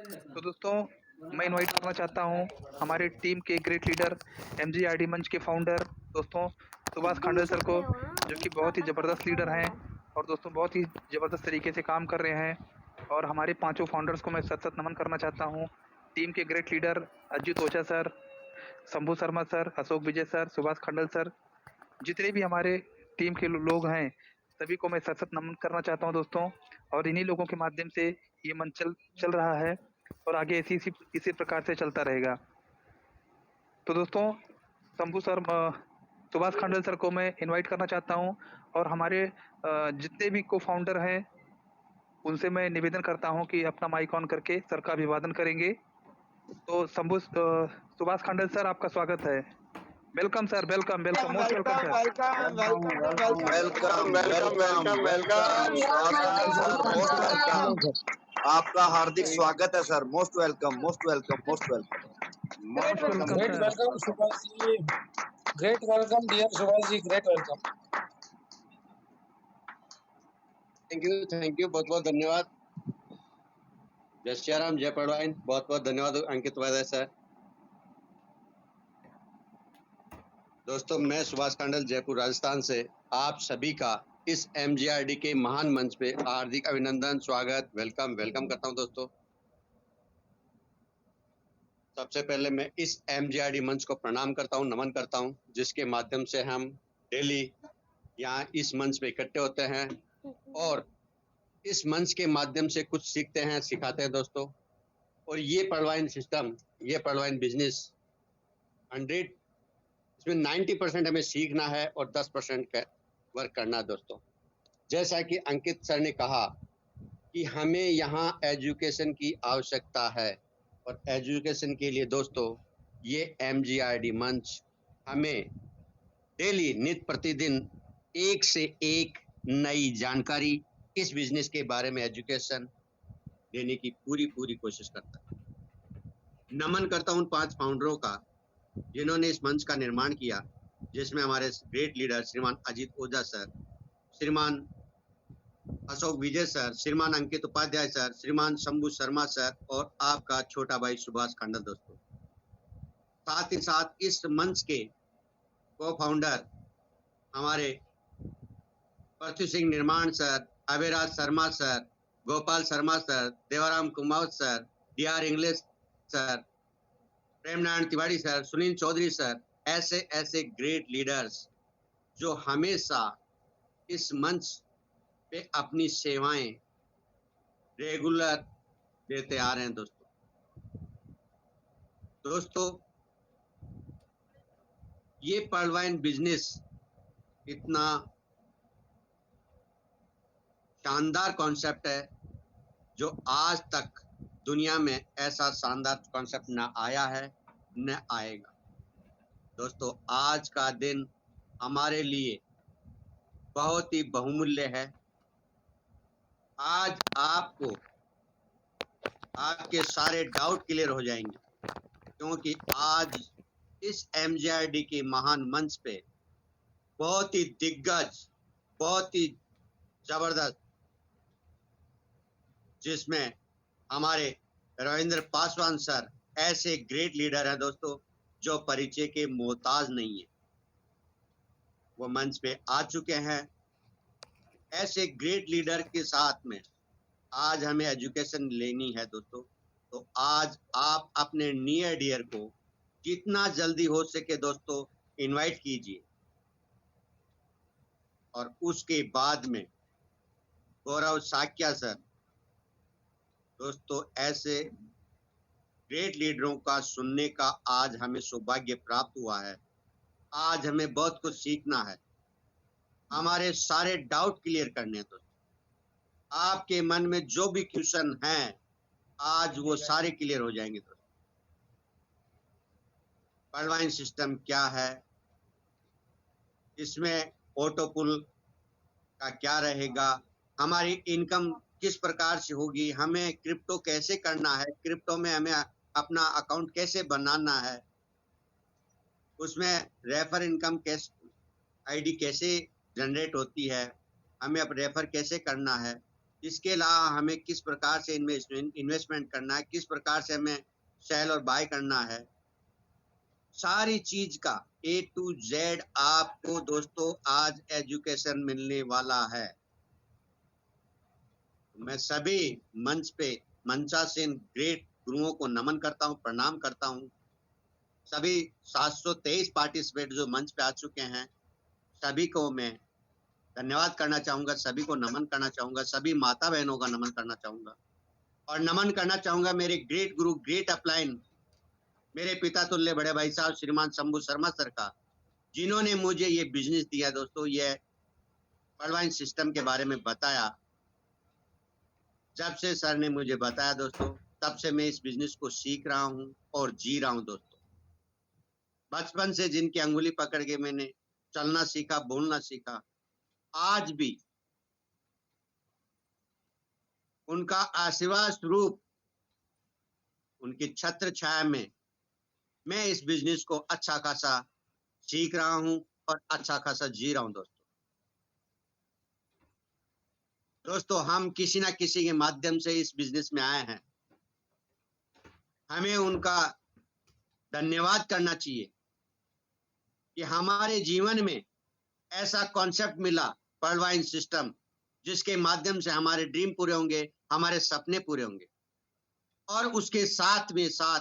तो दोस्तों, मैं इनवाइट करना चाहता हूँ हमारे टीम के ग्रेट लीडर, एमजीआरडी मंच के फाउंडर दोस्तों सुभाष खांडल सर को, जो कि बहुत ही ज़बरदस्त लीडर हैं और दोस्तों बहुत ही ज़बरदस्त तरीके से काम कर रहे हैं। और हमारे पाँचों फाउंडर्स को मैं सत-सत नमन करना चाहता हूँ। टीम के ग्रेट लीडर अच्युत ओझा सर, शंभू शर्मा सर, अशोक विजय सर, सुभाष खांडल सर, जितने भी हमारे टीम के लोग हैं, सभी को मैं सत-सत नमन करना चाहता हूँ दोस्तों। और इन्हीं लोगों के माध्यम से ये मंच चल चल रहा है और आगे इसी प्रकार से चलता रहेगा। तो दोस्तों, शंभू सर सुभाष खांडल सर को मैं इनवाइट करना चाहता हूँ और हमारे जितने भी को-फाउंडर हैं, उनसे मैं निवेदन करता हूँ कि अपना माइक ऑन करके सर का अभिवादन करेंगे। तो सुभाष खांडल सर, आपका स्वागत है। Welcome sir, welcome, welcome, most welcome welcome sir. Welcome welcome welcome welcome welcome Subhash Khandal sir, most welcome. आपका हार्दिक स्वागत है sir. Most welcome, most welcome, most welcome. Most welcome Great sir. welcome, Subhash ji. Great welcome, dear Subhash ji. Great welcome. Thank you बहुत बहुत धन्यवाद। जय श्री राम, जय पड़वाइन। बहुत बहुत धन्यवाद अंकित उपाध्याय सर। दोस्तों, मैं सुभाष खांडल, जयपुर राजस्थान से आप सभी का इस एमजीआरडी के महान मंच पे हार्दिक अभिनंदन, स्वागत, वेलकम वेलकम करता हूं। दोस्तों, सबसे पहले मैं इस एमजीआरडी मंच को प्रणाम करता हूं, नमन करता हूं, जिसके माध्यम से हम डेली यहाँ इस मंच पे इकट्ठे होते हैं और इस मंच के माध्यम से कुछ सीखते हैं, सिखाते हैं दोस्तों। और ये पड़वाइन सिस्टम, ये पड़वाइन बिजनेस 100 इसमें 90% हमें सीखना है और 10% वर्क करना है दोस्तों। जैसा कि अंकित सर ने कहा कि हमें यहाँ एजुकेशन की आवश्यकता है और एजुकेशन के लिए दोस्तों ये एमजीआरडी मंच हमें डेली नित्य प्रतिदिन एक से एक नई जानकारी इस बिजनेस के बारे में एजुकेशन देने की पूरी कोशिश करता है। नमन करता हूं उन 5 फाउंडरों का जिन्होंने इस मंच का निर्माण किया, जिसमें हमारे ग्रेट लीडर श्रीमान अजीत ओझा सर, श्रीमान अशोक विजय सर, श्रीमान अंकित उपाध्याय सर, श्रीमान शंभू शर्मा सर और आपका छोटा भाई सुभाष खांडल दोस्तों। साथ ही साथ इस मंच के को फाउंडर हमारे Prithvi Singh Nirman sir, Abhiraj Sharma sir, Gopal Sharma sir, Devaram Kumawat sir, DR English sir, Premnarayan Tiwari sir, Sunil Chaudhary sir, ऐसे ग्रेट लीडर्स जो हमेशा इस मंच पे अपनी सेवाएं रेगुलर देते आ रहे हैं दोस्तों। ये पड़वाइन बिजनेस इतना शानदार कॉन्सेप्ट है जो आज तक दुनिया में ऐसा शानदार कॉन्सेप्ट न आया है न आएगा। दोस्तों, आज का दिन हमारे लिए बहुत ही बहुमूल्य है। आज आपको आपके सारे डाउट क्लियर हो जाएंगे, क्योंकि आज इस एमजीआरडी के महान मंच पे बहुत ही दिग्गज, बहुत ही जबरदस्त, जिसमें हमारे रविंद्र पासवान सर ऐसे ग्रेट लीडर हैं दोस्तों जो परिचय के मोहताज नहीं है, वो मंच पे आ चुके हैं। ऐसे ग्रेट लीडर के साथ में आज हमें एजुकेशन लेनी है दोस्तों। तो आज आप अपने नियर डियर को जितना जल्दी हो सके दोस्तों इनवाइट कीजिए। और उसके बाद में गौरव साक्या सर, दोस्तों ऐसे ग्रेट लीडरों का सुनने का आज हमें सौभाग्य प्राप्त हुआ है। आज हमें बहुत कुछ सीखना है, हमारे सारे डाउट क्लियर करने हैं दोस्तों। आपके मन में जो भी क्वेश्चन हैं आज वो सारे क्लियर हो जाएंगे दोस्तों। पड़वाइन सिस्टम क्या है, इसमें ऑटो पुल का क्या रहेगा, हमारी इनकम किस प्रकार से होगी, हमें क्रिप्टो कैसे करना है, क्रिप्टो में हमें अपना अकाउंट कैसे बनाना है, उसमें रेफर इनकम कैसे आईडी कैसे जनरेट होती है, हमें अब रेफर कैसे करना है, इसके अलावा हमें किस प्रकार से इन्वेस्टमेंट करना है, किस प्रकार से हमें सेल और बाय करना है, सारी चीज का A to Z आपको दोस्तों आज एजुकेशन मिलने वाला है। मैं सभी मंच पे मंचासीन ग्रेट गुरुओं को नमन करता हूं, प्रणाम करता हूं। सभी 723 पार्टिसिपेट जो मंच पे आ चुके हैं, सभी को मैं धन्यवाद करना चाहूंगा, सभी को नमन करना चाहूंगा, सभी माता बहनों का नमन करना चाहूंगा और नमन करना चाहूंगा मेरे ग्रेट गुरु, ग्रेट अपलाइन, मेरे पिता तुल्य बड़े भाई साहब श्रीमान शंभू शर्मा सर का, जिन्होंने मुझे ये बिजनेस दिया दोस्तों, ये पर्लवाइन सिस्टम के बारे में बताया। जब से सर ने मुझे बताया दोस्तों, तब से मैं इस बिजनेस को सीख रहा हूं और जी रहा हूं दोस्तों। बचपन से जिनकी अंगुली पकड़ के मैंने चलना सीखा, बोलना सीखा, आज भी उनका आशीर्वाद स्वरूप, उनकी छत्र छाया में मैं इस बिजनेस को अच्छा खासा सीख रहा हूं और अच्छा खासा जी रहा हूं दोस्तों। दोस्तों हम किसी ना किसी के माध्यम से इस बिजनेस में आए हैं, हमें उनका धन्यवाद करना चाहिए कि हमारे जीवन में ऐसा कॉन्सेप्ट मिला पर्लवाइन सिस्टम, जिसके माध्यम से हमारे ड्रीम पूरे होंगे, हमारे सपने पूरे होंगे। और उसके साथ में साथ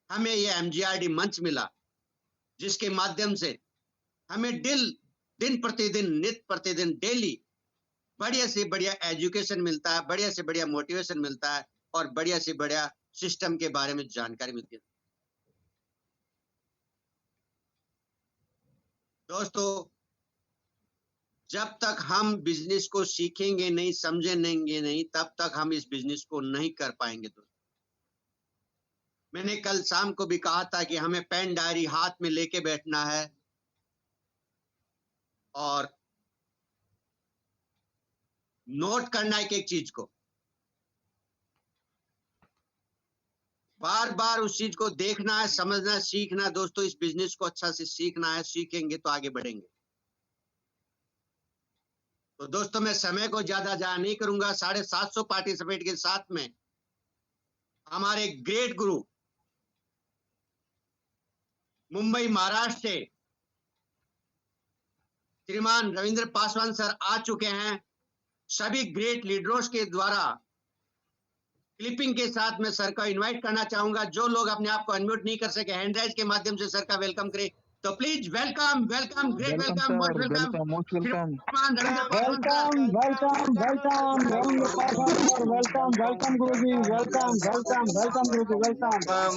हमें ये MGRD मंच मिला, जिसके माध्यम से हमें दिन प्रतिदिन, नित्य प्रतिदिन, डेली बढ़िया से बढ़िया एजुकेशन मिलता है, बढ़िया से बढ़िया मोटिवेशन मिलता है और बढ़िया से बढ़िया सिस्टम के बारे में जानकारी मिलती है। दोस्तों जब तक हम बिजनेस को सीखेंगे नहीं, समझेंगे नहीं, तब तक हम इस बिजनेस को नहीं कर पाएंगे दोस्तों। मैंने कल शाम को भी कहा था कि हमें पेन डायरी हाथ में लेके बैठना है और नोट करना है एक चीज को, बार बार उस चीज को देखना है, समझना है, सीखना है दोस्तों। इस बिजनेस को अच्छा से सीखना है, सीखेंगे तो आगे बढ़ेंगे। तो दोस्तों मैं समय को ज्यादा जाया नहीं करूंगा। 750 पार्टिसिपेट के साथ में हमारे ग्रेट गुरु मुंबई महाराष्ट्र से श्रीमान रविंद्र पासवान सर आ चुके हैं। सभी ग्रेट लीडर्स के द्वारा क्लिपिंग के साथ में सर का इनवाइट करना चाहूंगा। जो लोग अपने आप को अनम्यूट नहीं कर सके, हैंड राइज के माध्यम से सर का वेलकम करें। तो please welcome, welcome, great welcome, most welcome, most welcome. Ravindra Paswan sir, welcome Guruji, welcome Guruji,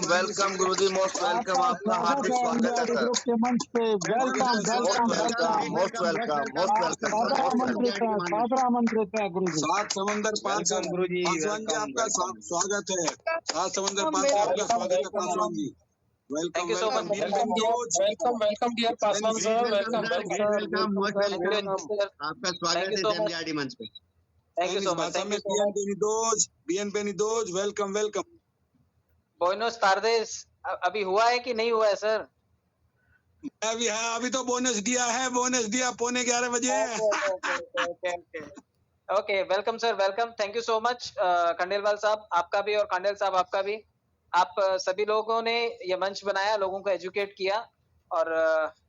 welcome Guruji, most welcome. आपका हार्दिक स्वागत है सर। ग्रुप के मंच पे मोस्ट वेलकम, मोस्ट वेलकम, सादर आमंत्रित है गुरुजी। सात समंदर पार कर गुरुजी, पासवान जी, आपका स्वागत है। सात समंदर पार कर आपका स्वागत है Paswan ji. Welcome, Thank you so much. Welcome, Welcome, dear Paswan sir. Welcome, welcome, most welcome. आपका स्वागत है MGRD मंच पे। Thank you so much. BN Benidorm, welcome, welcome. Buenos tardes. अभी हुआ है कि नहीं हुआ है सर? अभी है, अभी तो बोनस दिया 11:15 बजे। Okay, welcome sir, welcome. Thank you so much Khandelwal साहब, आपका भी और खंडेल साहब आपका भी। आप सभी लोगों ने ये मंच बनाया, लोगों को एजुकेट किया और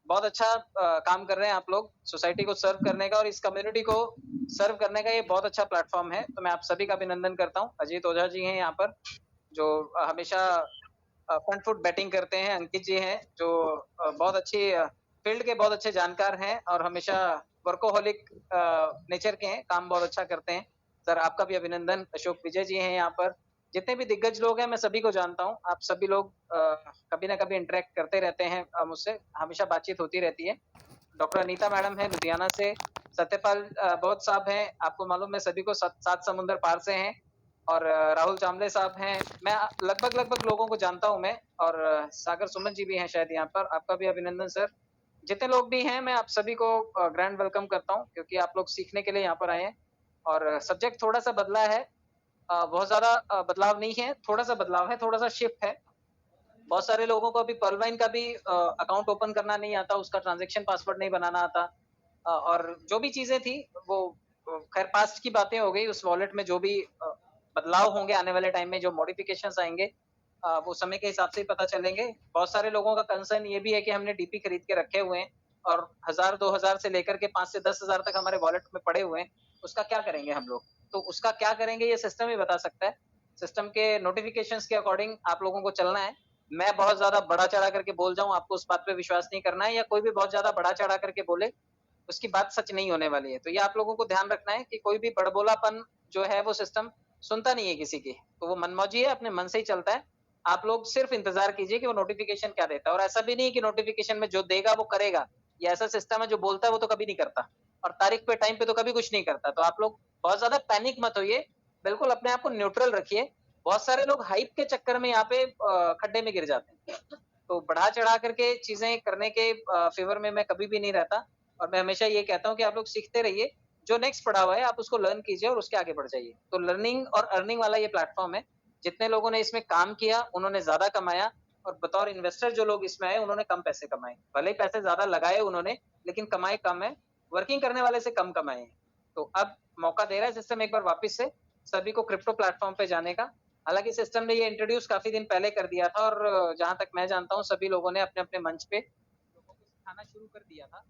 बहुत अच्छा काम कर रहे हैं आप लोग सोसाइटी को सर्व करने का, और इस कम्युनिटी को सर्व करने का ये बहुत अच्छा प्लेटफॉर्म है। तो मैं आप सभी का अभिनंदन करता हूँ। अजीत ओझा जी हैं यहाँ पर, जो हमेशा फ्रंट फुट बैटिंग करते हैं। अंकित जी हैं, जो बहुत अच्छी फील्ड के बहुत अच्छे जानकार हैं और हमेशा वर्कोहोलिक नेचर के हैं, काम बहुत अच्छा करते हैं। सर आपका भी अभिनंदन। अशोक विजय जी हैं यहाँ पर। जितने भी दिग्गज लोग हैं मैं सभी को जानता हूँ। आप सभी लोग कभी ना कभी इंटरेक्ट करते रहते हैं मुझसे, हमेशा बातचीत होती रहती है। डॉक्टर अनीता मैडम है लुधियाना से, सत्यपाल बहुत साहब हैं, आपको मालूम है सभी को, 7 समुंदर पार से हैं, और राहुल चामले साहब हैं। मैं लगभग लोगों को जानता हूं मैं, और सागर सुमन जी भी हैं शायद यहाँ पर। आपका भी अभिनंदन सर। जितने लोग भी हैं मैं आप सभी को ग्रैंड वेलकम करता हूं, क्योंकि आप लोग सीखने के लिए यहाँ पर आए हैं। और सब्जेक्ट थोड़ा सा बदला है, बहुत ज्यादा बदलाव नहीं है, थोड़ा सा बदलाव है, थोड़ा सा शिफ्ट है। बहुत सारे लोगों को अभी पर्लवाइन का भी अकाउंट ओपन करना नहीं आता, उसका ट्रांजैक्शन पासवर्ड नहीं बनाना आता, और जो भी चीजें थी वो खैर पास्ट की बातें हो गई, उस वॉलेट में जो भी बदलाव होंगे आने वाले टाइम में, जो मॉडिफिकेशंस आएंगे वो समय के हिसाब से ही पता चलेंगे। बहुत सारे लोगों का कंसर्न ये भी है कि हमने डीपी खरीद के रखे हुए हैं और 1000-2000 से लेकर के 5 से 10,000 तक हमारे वॉलेट में पड़े हुए हैं, उसका क्या करेंगे हम लोग? तो उसका क्या करेंगे ये सिस्टम ही बता सकता है। सिस्टम के नोटिफिकेशंस के अकॉर्डिंग आप लोगों को चलना है। मैं बहुत ज़्यादा बढ़ा-चढ़ा करके बोल जाऊँ, आपको उस बात पे विश्वास नहीं करना है, या कोई भी बहुत ज़्यादा बढ़ा-चढ़ा करके बोले, उसकी बात सच नहीं होने वाली है। तो ये आप लोगों को ध्यान रखना है कि कोई भी बड़बोलापन जो है वो सिस्टम सुनता नहीं है किसी की। तो वो मनमौजी है, अपने मन से ही चलता है। आप लोग सिर्फ इंतज़ार कीजिए कि वो नोटिफिकेशन क्या देता है, और ऐसा भी नहीं है कि नोटिफिकेशन में जो देगा वो करेगा। ये ऐसा सिस्टम है जो बोलता है वो तो कभी नहीं करता, और तारीख पे टाइम पे तो कभी कुछ नहीं करता। तो आप लोग बहुत ज़्यादा पैनिक मत होइए, बिल्कुल अपने आप को न्यूट्रल रखिए। बहुत सारे लोग हाइप के चक्कर में यहाँ पे खड्डे में गिर जाते हैं। तो बढ़ा-चढ़ा करके चीज़ें करने के फ़ेवर में मैं कभी भी नहीं रहता, और मैं हमेशा ये कहता हूँ कि आप लोग सीखते रहिए। जो नेक्स्ट पड़ा हुआ है आप उसको लर्न कीजिए और उसके आगे बढ़ जाइए। तो लर्निंग और अर्निंग वाला ये प्लेटफ़ॉर्म है। जितने लोगों ने इसमें काम किया उन्होंने ज़्यादा कमाया, और बतौर इन्वेस्टर जो लोग इसमें आए उन्होंने कम पैसे कमाए। भले ही पैसे ज़्यादा लगाए उन्होंने, लेकिन कमाए कम है। वर्किंग करने वाले से कम कमाए हैं। तो अब मौका दे रहा है सिस्टम एक बार वापस से सभी को क्रिप्टो प्लेटफ़ॉर्म पे जाने का। हालाँकि सिस्टम ने ये इंट्रोड्यूस काफ़ी दिन पहले कर दिया था, और जहाँ तक मैं जानता हूँ सभी लोगों ने अपने-अपने मंच पे लोगों को सिखाना शुरू कर दिया था।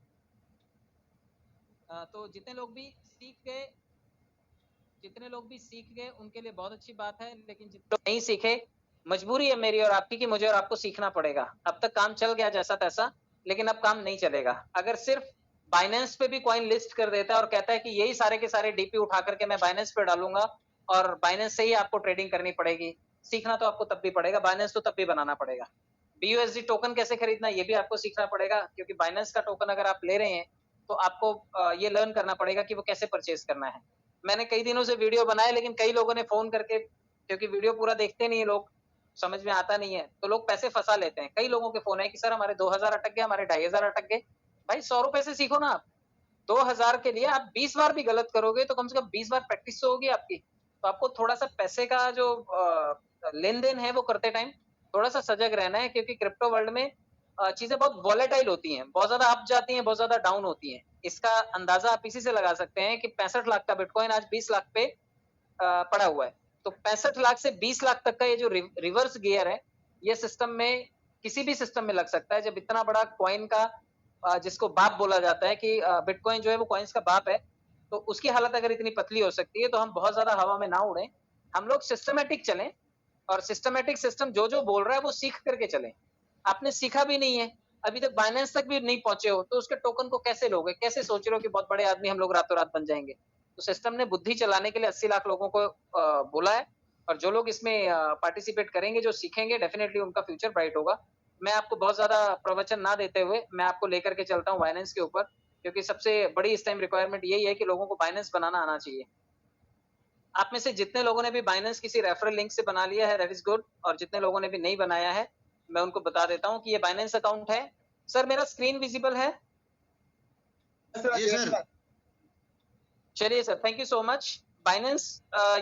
तो जितने लोग भी सीख गए उनके लिए बहुत अच्छी बात है, लेकिन जितने लोग नहीं सीखे, मजबूरी है मेरी और आपकी कि मुझे और आपको सीखना पड़ेगा। अब तक काम चल गया जैसा-तैसा, लेकिन अब काम नहीं चलेगा। अगर सिर्फ बाइनेंस पे भी कॉइन लिस्ट कर देता है और कहता है कि यही सारे के सारे डीपी उठा करके मैं बाइनेंस पे डालूँगा और बाइनेंस से ही आपको ट्रेडिंग करनी पड़ेगी। सीखना तो आपको तब भी पड़ेगा, बाइनेंस तो तब भी बनाना पड़ेगा। BUSD टोकन कैसे खरीदना है ये भी आपको सीखना पड़ेगा, क्योंकि बाइनेंस का टोकन अगर आप ले रहे हैं, तो आपको ये लर्न करना पड़ेगा कि वो कैसे परचेज़ करना है। मैंने कई दिनों से वीडियो बनाए, लेकिन कई लोगों ने फ़ोन करके, क्योंकि वीडियो पूरा देखते नहीं लोग, समझ में आता नहीं है, तो लोग पैसे फँसा लेते हैं। कई लोगों के फ़ोन आए कि सर हमारे 2000 अटक गए, हमारे 2500 अटक गए। भाई ₹100 से सीखो ना आप। 2000 के लिए आप 20 बार भी गलत करोगे तो कम से कम 20 बार प्रैक्टिस तो होगी आपकी। तो आपको थोड़ा-सा पैसे का जो लेन-देन है वो करते टाइम थोड़ा-सा सजग रहना है, क्योंकि क्रिप्टो वर्ल्ड में चीज़ें बहुत वॉलेटाइल होती हैं, बहुत ज़्यादा अप जाती हैं, बहुत ज़्यादा डाउन होती हैं। इसका अंदाज़ा आप इसी से लगा सकते हैं कि 65 लाख का बिटकॉइन आज 20 लाख पे पड़ा हुआ है। तो 65 लाख से 20 लाख तक का ये जो रिवर्स गियर है, ये सिस्टम में किसी भी सिस्टम में लग सकता है। जब इतना बड़ा कॉइन का जिसको बाप बोला जाता है कि बिटकॉइन जो है वो कॉइन्स का बाप है, तो उसकी हालत अगर इतनी पतली हो सकती है, तो हम बहुत ज़्यादा हवा में ना उड़ें। हम लोग सिस्टमैटिक चलें, और सिस्टमैटिक सिस्टम जो-जो बोल रहा है वो सीख करके चलें। आपने सीखा भी नहीं है, अभी तक बाइनेंस तक भी नहीं पहुँचे हो, तो उसके टोकन को कैसे लोगे? कैसे सोच रहे हो कि बहुत बड़े आदमी हम लोग रातों-रात बन जाएँगे? तो सिस्टम ने बुद्धि चलाने के लिए 80 लाख लोगों को बोला है, और जो लोग इसमें पार्टिसिपेट करेंगे, जो सीखेंगे, डेफिनिटली उनका फ्यूचर ब्राइट होगा। मैं आपको बहुत ज़्यादा प्रवचन ना देते हुए, मैं आपको लेकर के चलता हूँ बाइनेंस के ऊपर, क्योंकि सबसे बड़ी इस टाइम रिक्वायरमेंट यही है कि लोगों को बाइनेंस बनाना आना चाहिए। आप में से जितने लोगों ने भी बाइनेंस किसी रेफरल लिंक से बना लिया है, दैट इज़ गुड, और जितने लोगों ने भी नहीं बनाया है, मैं उनको बता देता हूँ कि ये बाइनेंस अकाउंट है। सर मेरा स्क्रीन विज़िबल है? जी सर। चलिए sir, thank you so much. Binance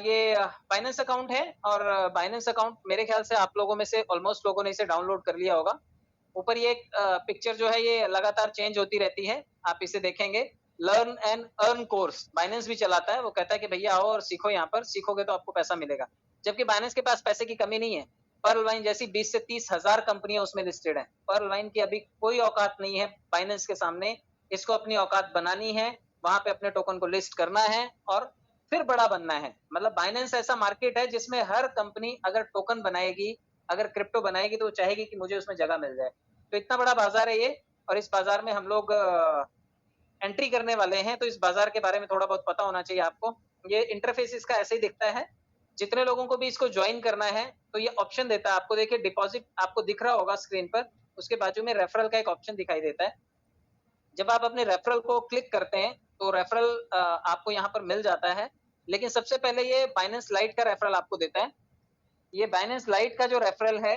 ये बाइनेंस अकाउंट है, और बाइनेंस अकाउंट मेरे ख्याल से आप लोगों में से ऑलमोस्ट लोगों ने इसे डाउनलोड कर लिया होगा। ऊपर ये पिक्चर जो है ये लगातार चेंज होती रहती है, आप इसे देखेंगे। Learn and earn course Binance भी चलाता है, वो कहता है कि भैया आओ और सीखो, यहाँ पर सीखोगे तो आपको पैसा मिलेगा। जबकि बाइनेंस के पास पैसे की कमी नहीं है। पर्ल वाइन जैसी 20 से 30 हज़ार कंपनियां उसमें लिस्टेड हैं। पर्ल वाइन की अभी कोई औकात नहीं है बाइनेंस के सामने। इसको अपनी औकात बनानी है, वहां पे अपने टोकन को लिस्ट करना है और फिर बड़ा बनना है। मतलब बाइनेंस ऐसा मार्केट है जिसमें हर कंपनी अगर टोकन बनाएगी, अगर क्रिप्टो बनाएगी, तो वो चाहेगी कि मुझे उसमें जगह मिल जाए। तो इतना बड़ा बाजार है ये, और इस बाजार में हम लोग एंट्री करने वाले हैं, तो इस बाजार के बारे में थोड़ा बहुत पता होना चाहिए आपको। ये इंटरफेस इसका ऐसे ही दिखता है। जितने लोगों को भी इसको ज्वाइन करना है, तो ये ऑप्शन देता है आपको। देखिए डिपॉजिट आपको दिख रहा होगा स्क्रीन पर, उसके बाजू में रेफरल का एक ऑप्शन दिखाई देता है। जब आप अपने रेफरल को क्लिक करते हैं, तो रेफरल आपको यहाँ पर मिल जाता है। लेकिन सबसे पहले ये बाइनेंस लाइट का रेफरल आपको देता है। ये बाइनेंस लाइट का जो रेफरल है,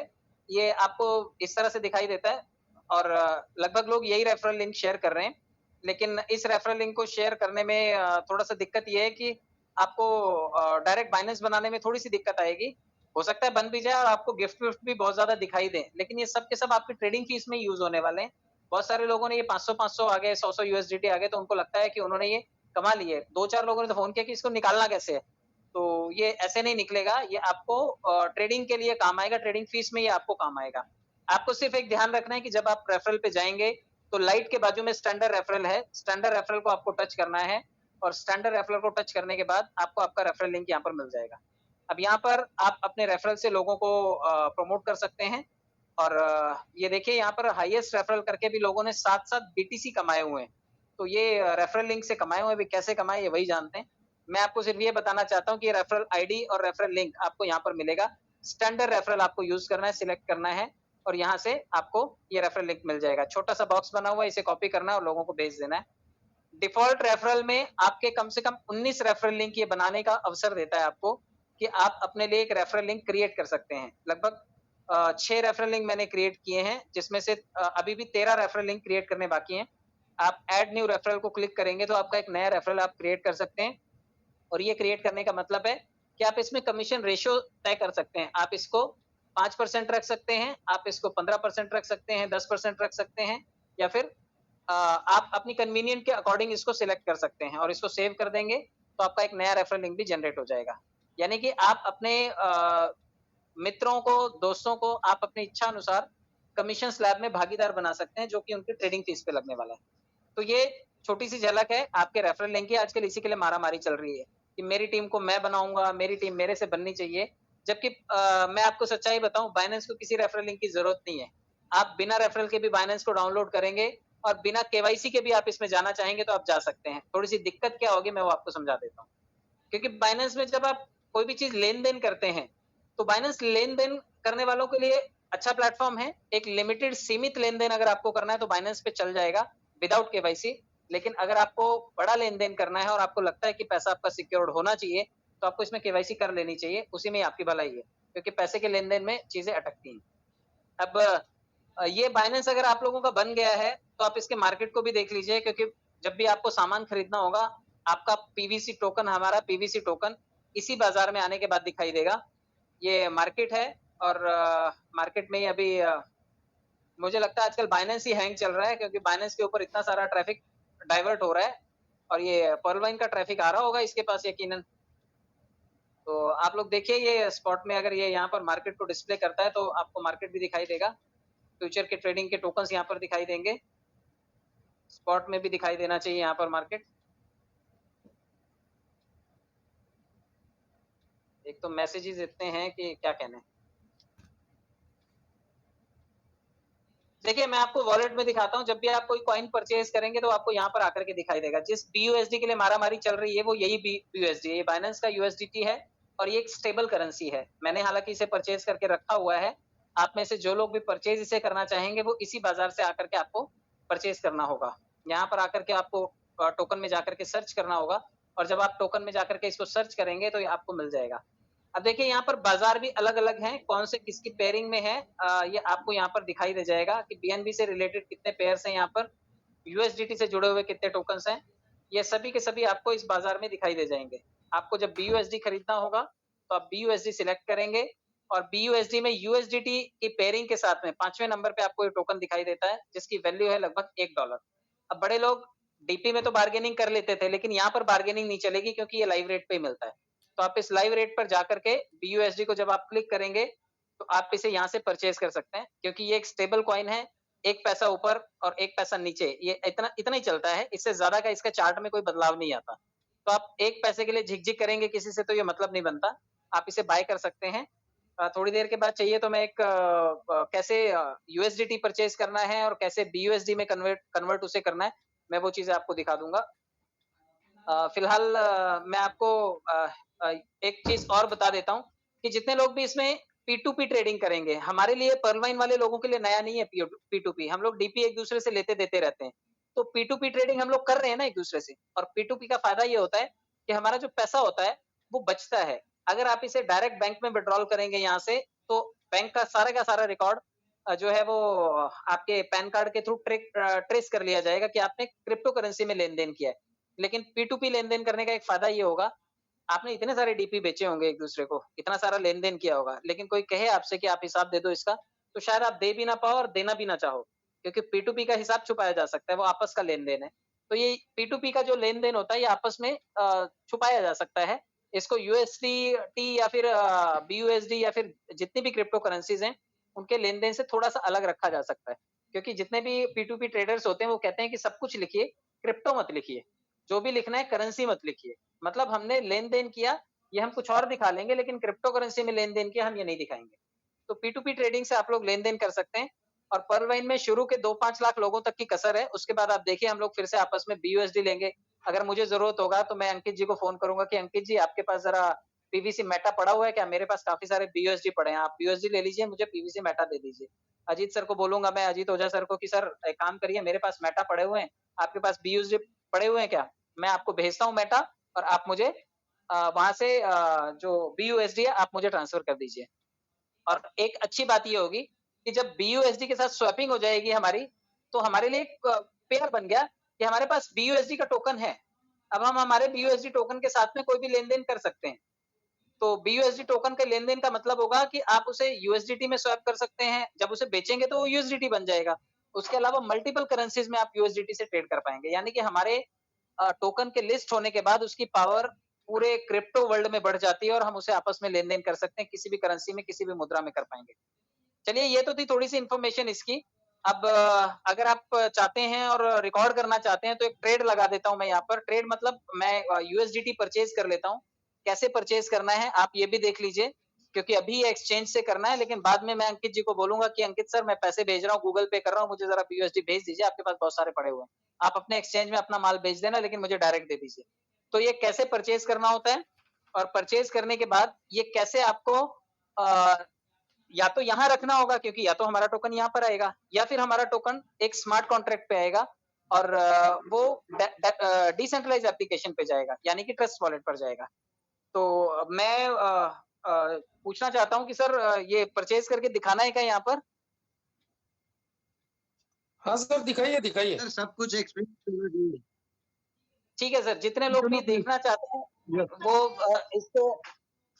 ये आपको इस तरह से दिखाई देता है, और लगभग लोग यही रेफरल लिंक शेयर कर रहे हैं। लेकिन इस रेफरल लिंक को शेयर करने में थोड़ा-सा दिक्कत ये है कि आपको डायरेक्ट बाइनेंस बनाने में थोड़ी-सी दिक्कत आएगी। हो सकता है बन भी जाए और आपको गिफ्ट-विफ्ट भी बहुत ज़्यादा दिखाई दें, लेकिन ये सब के सब आपकी ट्रेडिंग फीस में यूज़ होने वाले हैं। बहुत सारे लोगों ने ये 500-500 आ गए, 100-100 यूएसडीटी आ गए, तो उनको लगता है कि उन्होंने ये कमा लिए, 2-4 लोगों ने तो फोन किया कि इसको निकालना कैसे है, तो ये ऐसे नहीं निकलेगा, ये आपको ट्रेडिंग के लिए काम आएगा, ट्रेडिंग फीस में ये आपको काम आएगा। आपको सिर्फ एक ध्यान रखना है कि जब आप रेफरल पे जाएंगे तो लाइट के बाजू में स्टैंडर्ड रेफरल है, स्टैंडर्ड रेफरल को आपको टच करना है और स्टैंडर्ड रेफरल को टच करने के बाद आपको आपका रेफरल लिंक यहाँ पर मिल जाएगा। अब यहाँ पर आप अपने रेफरल से लोगों को प्रमोट कर सकते हैं और ये देखिए यहाँ पर हाईएस्ट रेफरल करके भी लोगों ने 7-7 बीटीसी कमाए हुए हैं। तो ये रेफरल लिंक से कमाए हुए भी कैसे कमाए ये वही जानते हैं। मैं आपको सिर्फ ये बताना चाहता हूँ कि रेफरल आईडी और रेफरल लिंक आपको यहाँ पर मिलेगा। स्टैंडर्ड रेफरल आपको यूज करना है, सिलेक्ट करना है और यहाँ से आपको ये रेफरल लिंक मिल जाएगा। छोटा सा बॉक्स बना हुआ है, इसे कॉपी करना है और लोगों को भेज देना है। डिफॉल्ट रेफरल में आपके कम से कम 19 रेफरल लिंक ये बनाने का अवसर देता है आपको कि आप अपने लिए एक रेफरल लिंक क्रिएट कर सकते हैं। लगभग 6 रेफरल लिंक मैंने क्रिएट किए हैं, जिसमें से अभी भी 13 रेफरल लिंक क्रिएट करने बाकी हैं। आप ऐड न्यू रेफरल को क्लिक करेंगे तो आपका एक नया रेफरल आप क्रिएट कर सकते हैं और ये क्रिएट करने का मतलब है कि आप इसमें कमीशन रेशियो तय कर सकते हैं। आप इसको 5% रख सकते हैं, आप इसको 15% रख सकते हैं, 10% रख सकते हैं या फिर आप अपनी कन्वीनियंट के अकॉर्डिंग इसको सिलेक्ट कर सकते हैं और इसको सेव कर देंगे तो आपका एक नया रेफरल लिंक भी जनरेट हो जाएगा। यानी कि आप अपने मित्रों को, दोस्तों को आप अपनी इच्छा अनुसार कमीशन स्लैब में भागीदार बना सकते हैं जो कि उनकी ट्रेडिंग फीस पे लगने वाला है। तो ये छोटी सी झलक है आपके रेफरल लिंक की। आजकल इसी के लिए मारामारी चल रही है कि मेरी टीम को मैं बनाऊंगा, मेरी टीम मेरे से बननी चाहिए, जबकि मैं आपको सच्चाई बताऊं, बाइनेंस को किसी रेफरल लिंक की जरूरत नहीं है। आप बिना रेफरल के भी बाइनेंस को डाउनलोड करेंगे और बिना केवाईसी के भी आप इसमें जाना चाहेंगे तो आप जा सकते हैं। थोड़ी सी दिक्कत क्या होगी मैं वो आपको समझा देता हूँ। क्योंकि बाइनेंस में जब आप कोई भी चीज लेन देन करते हैं तो बाइनेंस लेन देन करने वालों के लिए अच्छा प्लेटफॉर्म है। एक लिमिटेड सीमित लेन देन अगर आपको करना है तो बाइनेंस पे चल जाएगा विदाउट केवाईसी। लेकिन अगर आपको बड़ा लेन देन करना है और आपको लगता है कि पैसा आपका सिक्योर्ड होना चाहिए तो आपको इसमें केवाईसी कर लेनी चाहिए, उसी में आपकी भलाई है, क्योंकि पैसे के लेन देन में चीजें अटकती हैं। अब ये बाइनेंस अगर आप लोगों का बन गया है तो आप इसके मार्केट को भी देख लीजिए, क्योंकि जब भी आपको सामान खरीदना होगा आपका पीवीसी टोकन, हमारा पीवीसी टोकन इसी बाजार में आने के बाद दिखाई देगा। ये मार्केट है और मार्केट में ही अभी मुझे लगता है आजकल बाइनेंस ही हैंग चल रहा है, क्योंकि बाइनेंस के ऊपर इतना सारा ट्रैफिक डाइवर्ट हो रहा है और ये पर्लवाइन का ट्रैफिक आ रहा होगा इसके पास यकीनन। तो आप लोग देखिए ये स्पॉट में अगर ये यहाँ पर मार्केट को डिस्प्ले करता है तो आपको मार्केट भी दिखाई देगा। फ्यूचर के ट्रेडिंग के टोकन्स यहाँ पर दिखाई देंगे, स्पॉट में भी दिखाई देना चाहिए यहाँ पर मार्केट। एक तो मैसेजेस इतने हैं कि क्या कहने। देखिए मैं आपको वॉलेट में दिखाता हूँ, जब भी आप कोई कॉइन परचेज करेंगे तो आपको यहाँ पर आकर के दिखाई देगा। जिस BUSD के लिए मारामारी चल रही है वो यही BUSD है, ये बाइनेंस का USDT है और ये एक स्टेबल करेंसी है। मैंने हालांकि इसे परचेज करके रखा हुआ है। आप में से जो लोग भी परचेज इसे करना चाहेंगे वो इसी बाजार से आकर के आपको परचेज करना होगा। यहाँ पर आकर के आपको टोकन में जाकर के सर्च करना होगा और जब आप टोकन में जाकर के इसको सर्च करेंगे तो आपको मिल जाएगा। अब देखिए यहाँ पर बाजार भी अलग अलग हैं, कौन से किसकी पेयरिंग में है ये आपको यहाँ पर दिखाई दे जाएगा कि BNB से रिलेटेड कितने पेयर्स हैं, यहाँ पर USDT से जुड़े हुए कितने टोकन्स हैं, ये सभी के सभी आपको इस बाजार में दिखाई दे जाएंगे। आपको जब BUSD खरीदना होगा तो आप BUSD सिलेक्ट करेंगे और BUSD में USDT की पेयरिंग के साथ में 5वें नंबर पे आपको ये टोकन दिखाई देता है जिसकी वैल्यू है लगभग $1। अब बड़े लोग DP में तो बार्गेनिंग कर लेते थे, लेकिन यहाँ पर बार्गेनिंग नहीं चलेगी क्योंकि ये लाइव रेट पे ही मिलता है। तो आप इस लाइव रेट पर जाकर के BUSD को जब आप क्लिक करेंगे तो आप इसे यहाँ से परचेज कर सकते हैं, क्योंकि ये एक स्टेबल कॉइन है। 1 पैसा ऊपर और 1 पैसा नीचे, ये इतना ही चलता है, इससे ज्यादा का इसका चार्ट में कोई बदलाव नहीं आता। तो आप 1 पैसे के लिए झिकझिक करेंगे किसी से तो ये मतलब नहीं बनता। आप इसे बाय कर सकते हैं। थोड़ी देर के बाद चाहिए तो मैं एक कैसे USDT परचेज करना है और कैसे BUSD में कन्वर्ट उसे करना है, मैं वो चीजें आपको दिखा दूंगा। फिलहाल मैं आपको एक चीज और बता देता हूँ कि जितने लोग भी इसमें P2P ट्रेडिंग करेंगे, हमारे लिए पर्लवाइन वाले लोगों के लिए नया नहीं है P2P। हम लोग DP एक दूसरे से लेते देते रहते हैं, तो P2P ट्रेडिंग हम लोग कर रहे हैं ना एक दूसरे से। और P2P का फायदा ये होता है कि हमारा जो पैसा होता है वो बचता है। अगर आप इसे डायरेक्ट बैंक में विड्रॉल करेंगे यहाँ से तो बैंक का सारा रिकॉर्ड जो है वो आपके पैन कार्ड के थ्रू ट्रेस कर लिया जाएगा कि आपने क्रिप्टो करेंसी में लेन देन किया है। लेकिन P2P लेन देन करने का एक फायदा ये होगा, आपने इतने सारे DP बेचे होंगे एक दूसरे को, इतना सारा लेन देन किया होगा, लेकिन कोई कहे आपसे कि आप हिसाब दे दो इसका, तो शायद आप दे भी ना पाओ और देना भी ना चाहो, क्योंकि P2P का हिसाब छुपाया जा सकता है, वो आपस का लेन देन है। तो ये P2P का जो लेन-देन होता है ये आपस में छुपाया जा सकता है। इसको USDT या फिर BUSD या फिर जितनी भी क्रिप्टो करेंसीज़ हैं, उनके लेन-देन से थोड़ा-सा अलग रखा जा सकता है। क्योंकि जितने भी P2P ट्रेडर्स होते हैं वो कहते हैं कि सब कुछ लिखिए, क्रिप्टो मत लिखिए। जो भी लिखना है करेंसी मत लिखिए। मतलब हमने लेन-देन किया, ये हम कुछ और दिखा लेंगे लेकिन क्रिप्टो करेंसी में लेन-देन किया हम ये नहीं दिखाएँगे। तो P2P ट्रेडिंग से आप लोग लेन-देन कर सकते हैं और पर्लवाइन में शुरू के 2-5 लाख लोगों तक की कसर है। उसके बाद आप देखिए हम लोग फिर से आपस में BUSD लेंगे। अगर मुझे ज़रूरत होगा तो मैं अंकित जी को फ़ोन करूँगा कि अंकित जी आपके पास ज़रा पीवीसी मेटा पड़ा हुआ है क्या? मेरे पास काफ़ी सारे BUSD पड़े हैं, आप BUSD ले लीजिए, मुझे पीवीसी मेटा दे दीजिए। अजीत सर को बोलूँगा मैं, अजीत ओझा सर को कि सर एक काम करिए मेरे पास मेटा पड़े हुए हैं, आपके पास BUSD पड़े हुए हैं क्या? मैं आपको भेजता हूँ मेटा और आप मुझे वहाँ से जो BUSD है आप मुझे ट्रांसफ़र कर दीजिए। और एक अच्छी बात ये होगी कि जब BUSD के साथ स्वैपिंग हो जाएगी हमारी, तो हमारे लिए एक पेयर बन गया कि हमारे पास BUSD का टोकन है। अब हम हमारे BUSD टोकन के साथ में कोई भी लेन-देन कर सकते हैं। तो BUSD टोकन के लेन-देन का मतलब होगा कि आप उसे USDT में स्वैप कर सकते हैं, जब उसे बेचेंगे तो वो USDT बन जाएगा। उसके अलावा मल्टीपल करेंसीज़ में आप USDT से ट्रेड कर पाएँगे। यानी कि हमारे टोकन के लिस्ट होने के बाद उसकी पावर पूरे क्रिप्टो वर्ल्ड में बढ़ जाती है और हम उसे आपस में लेन-देन कर सकते हैं, किसी भी करेंसी में, किसी भी मुद्रा में कर पाएँगे। चलिए ये तो थी थोड़ी-सी इन्फॉर्मेशन इसकी। अब अगर आप चाहते हैं और रिकॉर्ड करना चाहते हैं तो एक ट्रेड लगा देता हूँ मैं यहाँ पर। ट्रेड मतलब मैं USDT परचेज़ कर लेता हूँ। कैसे परचेज़ करना है आप ये भी देख लीजिए, क्योंकि अभी ये एक्सचेंज से करना है लेकिन बाद में मैं अंकित जी को बोलूँगा कि अंकित सर मैं पैसे भेज रहा हूँ, गूगल पे कर रहा हूँ, मुझे ज़रा BUSD भेज दीजिए, आपके पास बहुत सारे पड़े हुए हैं। आप अपने एक्सचेंज में अपना माल बेच देना लेकिन मुझे डायरेक्ट दे दीजिए। तो ये कैसे परचेज़ करना होता है और परचेज़ करने के बाद ये कैसे आपको अ, या तो यहाँ रखना होगा क्योंकि या तो हमारा टोकन यहाँ पर आएगा या फिर हमारा टोकन एक स्मार्ट कॉन्ट्रैक्ट पे आएगा और वो डिसेंट्रलाइज्ड एप्लीकेशन पे जाएगा यानी कि ट्रस्ट वॉलेट पर जाएगा। तो मैं पूछना चाहता हूँ कि सर ये परचेज़ करके दिखाना है क्या यहाँ पर? हाँ सर, दिखाइए, दिखाइए। सर सब कुछ एक्सप्लेन कर दीजिए। ठीक है सर, जितने लोग भी देखना चाहते हैं वो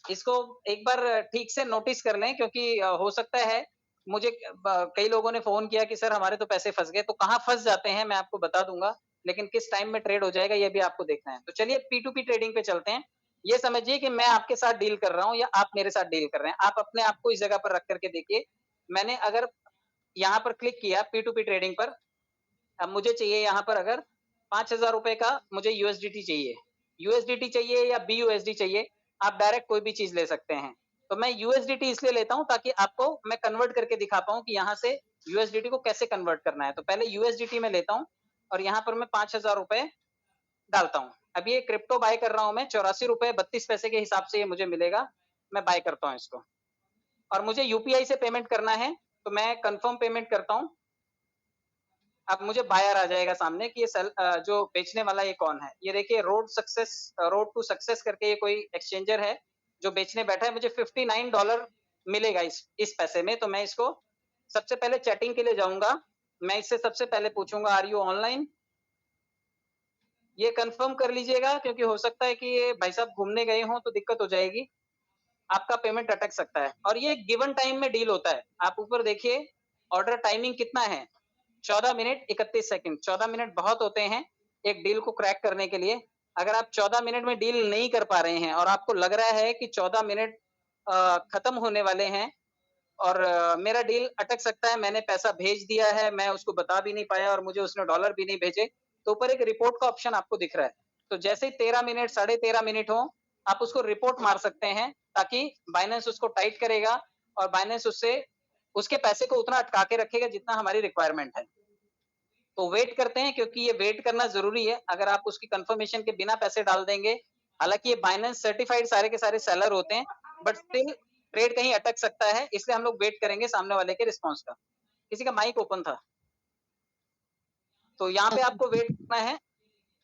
इसको एक बार ठीक से नोटिस कर लें क्योंकि हो सकता है मुझे कई लोगों ने फ़ोन किया कि सर हमारे तो पैसे फँस गए, तो कहाँ फँस जाते हैं मैं आपको बता दूँगा, लेकिन किस टाइम में ट्रेड हो जाएगा ये भी आपको देखना है। तो चलिए P2P ट्रेडिंग पे चलते हैं। ये समझिए कि मैं आपके साथ डील कर रहा हूँ या आप मेरे साथ डील कर रहे हैं। आप अपने आप को इस जगह पर रख कर के देखिए। मैंने अगर यहाँ पर क्लिक किया P2P ट्रेडिंग पर, अब मुझे चाहिए यहाँ पर अगर ₹5000 का मुझे USDT चाहिए। USDT चाहिए या BUSD चाहिए, आप डायरेक्ट कोई भी चीज़ ले सकते हैं। तो मैं USDT इसलिए लेता हूँ ताकि आपको मैं कन्वर्ट करके दिखा पाऊँ कि यहाँ से USDT को कैसे कन्वर्ट करना है। तो पहले USDT में लेता हूँ और यहाँ पर मैं ₹5000 डालता हूँ। अब ये क्रिप्टो बाय कर रहा हूँ मैं ₹84.32 के हिसाब से ये मुझे मिलेगा। मैं बाय करता हूँ इसको और मुझे यूपीआई से पेमेंट करना है, तो मैं कन्फर्म पेमेंट करता हूँ। अब मुझे बायर आ जाएगा सामने कि ये जो बेचने वाला ये कौन है। ये देखिए रोड टू सक्सेस करके ये कोई एक्सचेंजर है, जो बेचने बैठा है। मुझे $59 मिलेगा इस पैसे में, तो मैं इसको सबसे पहले चैटिंग के लिए जाऊँगा। मैं इससे सबसे पहले पूछूँगा आर यू ऑनलाइन? ये कन्फर्म कर लीजिएगा क्योंकि हो सकता है कि ये भाई साहब घूमने गए हों तो दिक्कत हो जाएगी। आपका पेमेंट अटक सकता है और ये गिवन टाइम में डील होता है। आप ऊपर देखिए ऑर्डर टाइमिंग कितना है, 14 मिनट 31 सेकंड। 14 मिनट बहुत होते हैं एक डील को क्रैक करने के लिए। अगर आप 14 मिनट में डील नहीं कर पा रहे हैं और आपको लग रहा है कि 14 मिनट खत्म होने वाले हैं और मेरा डील अटक सकता है, मैंने पैसा भेज दिया है, मैं उसको बता भी नहीं पाया और मुझे उसने डॉलर भी नहीं भेजे, तो ऊपर एक रिपोर्ट का ऑप्शन आपको दिख रहा है। तो जैसे ही 13 मिनट, साढ़े 13 मिनट हो, आप उसको रिपोर्ट मार सकते हैं ताकि बाइनेंस उसको टाइट करेगा और बाइनेंस उससे उसके पैसे को उतना अटका के रखेगा जितना हमारी रिक्वायरमेंट है। तो वेट करते हैं क्योंकि ये वेट करना ज़रूरी है। अगर आप उसकी कंफर्मेशन के बिना पैसे डाल देंगे, हालाँकि ये बाइनेंस सर्टिफाइड सारे के सारे सेलर होते हैं, बट स्टिल ट्रेड कहीं अटक सकता है, इसलिए हम लोग वेट करेंगे सामने वाले के रिस्पॉन्स का। किसी का माइक ओपन था। तो यहाँ पे आपको वेट करना है।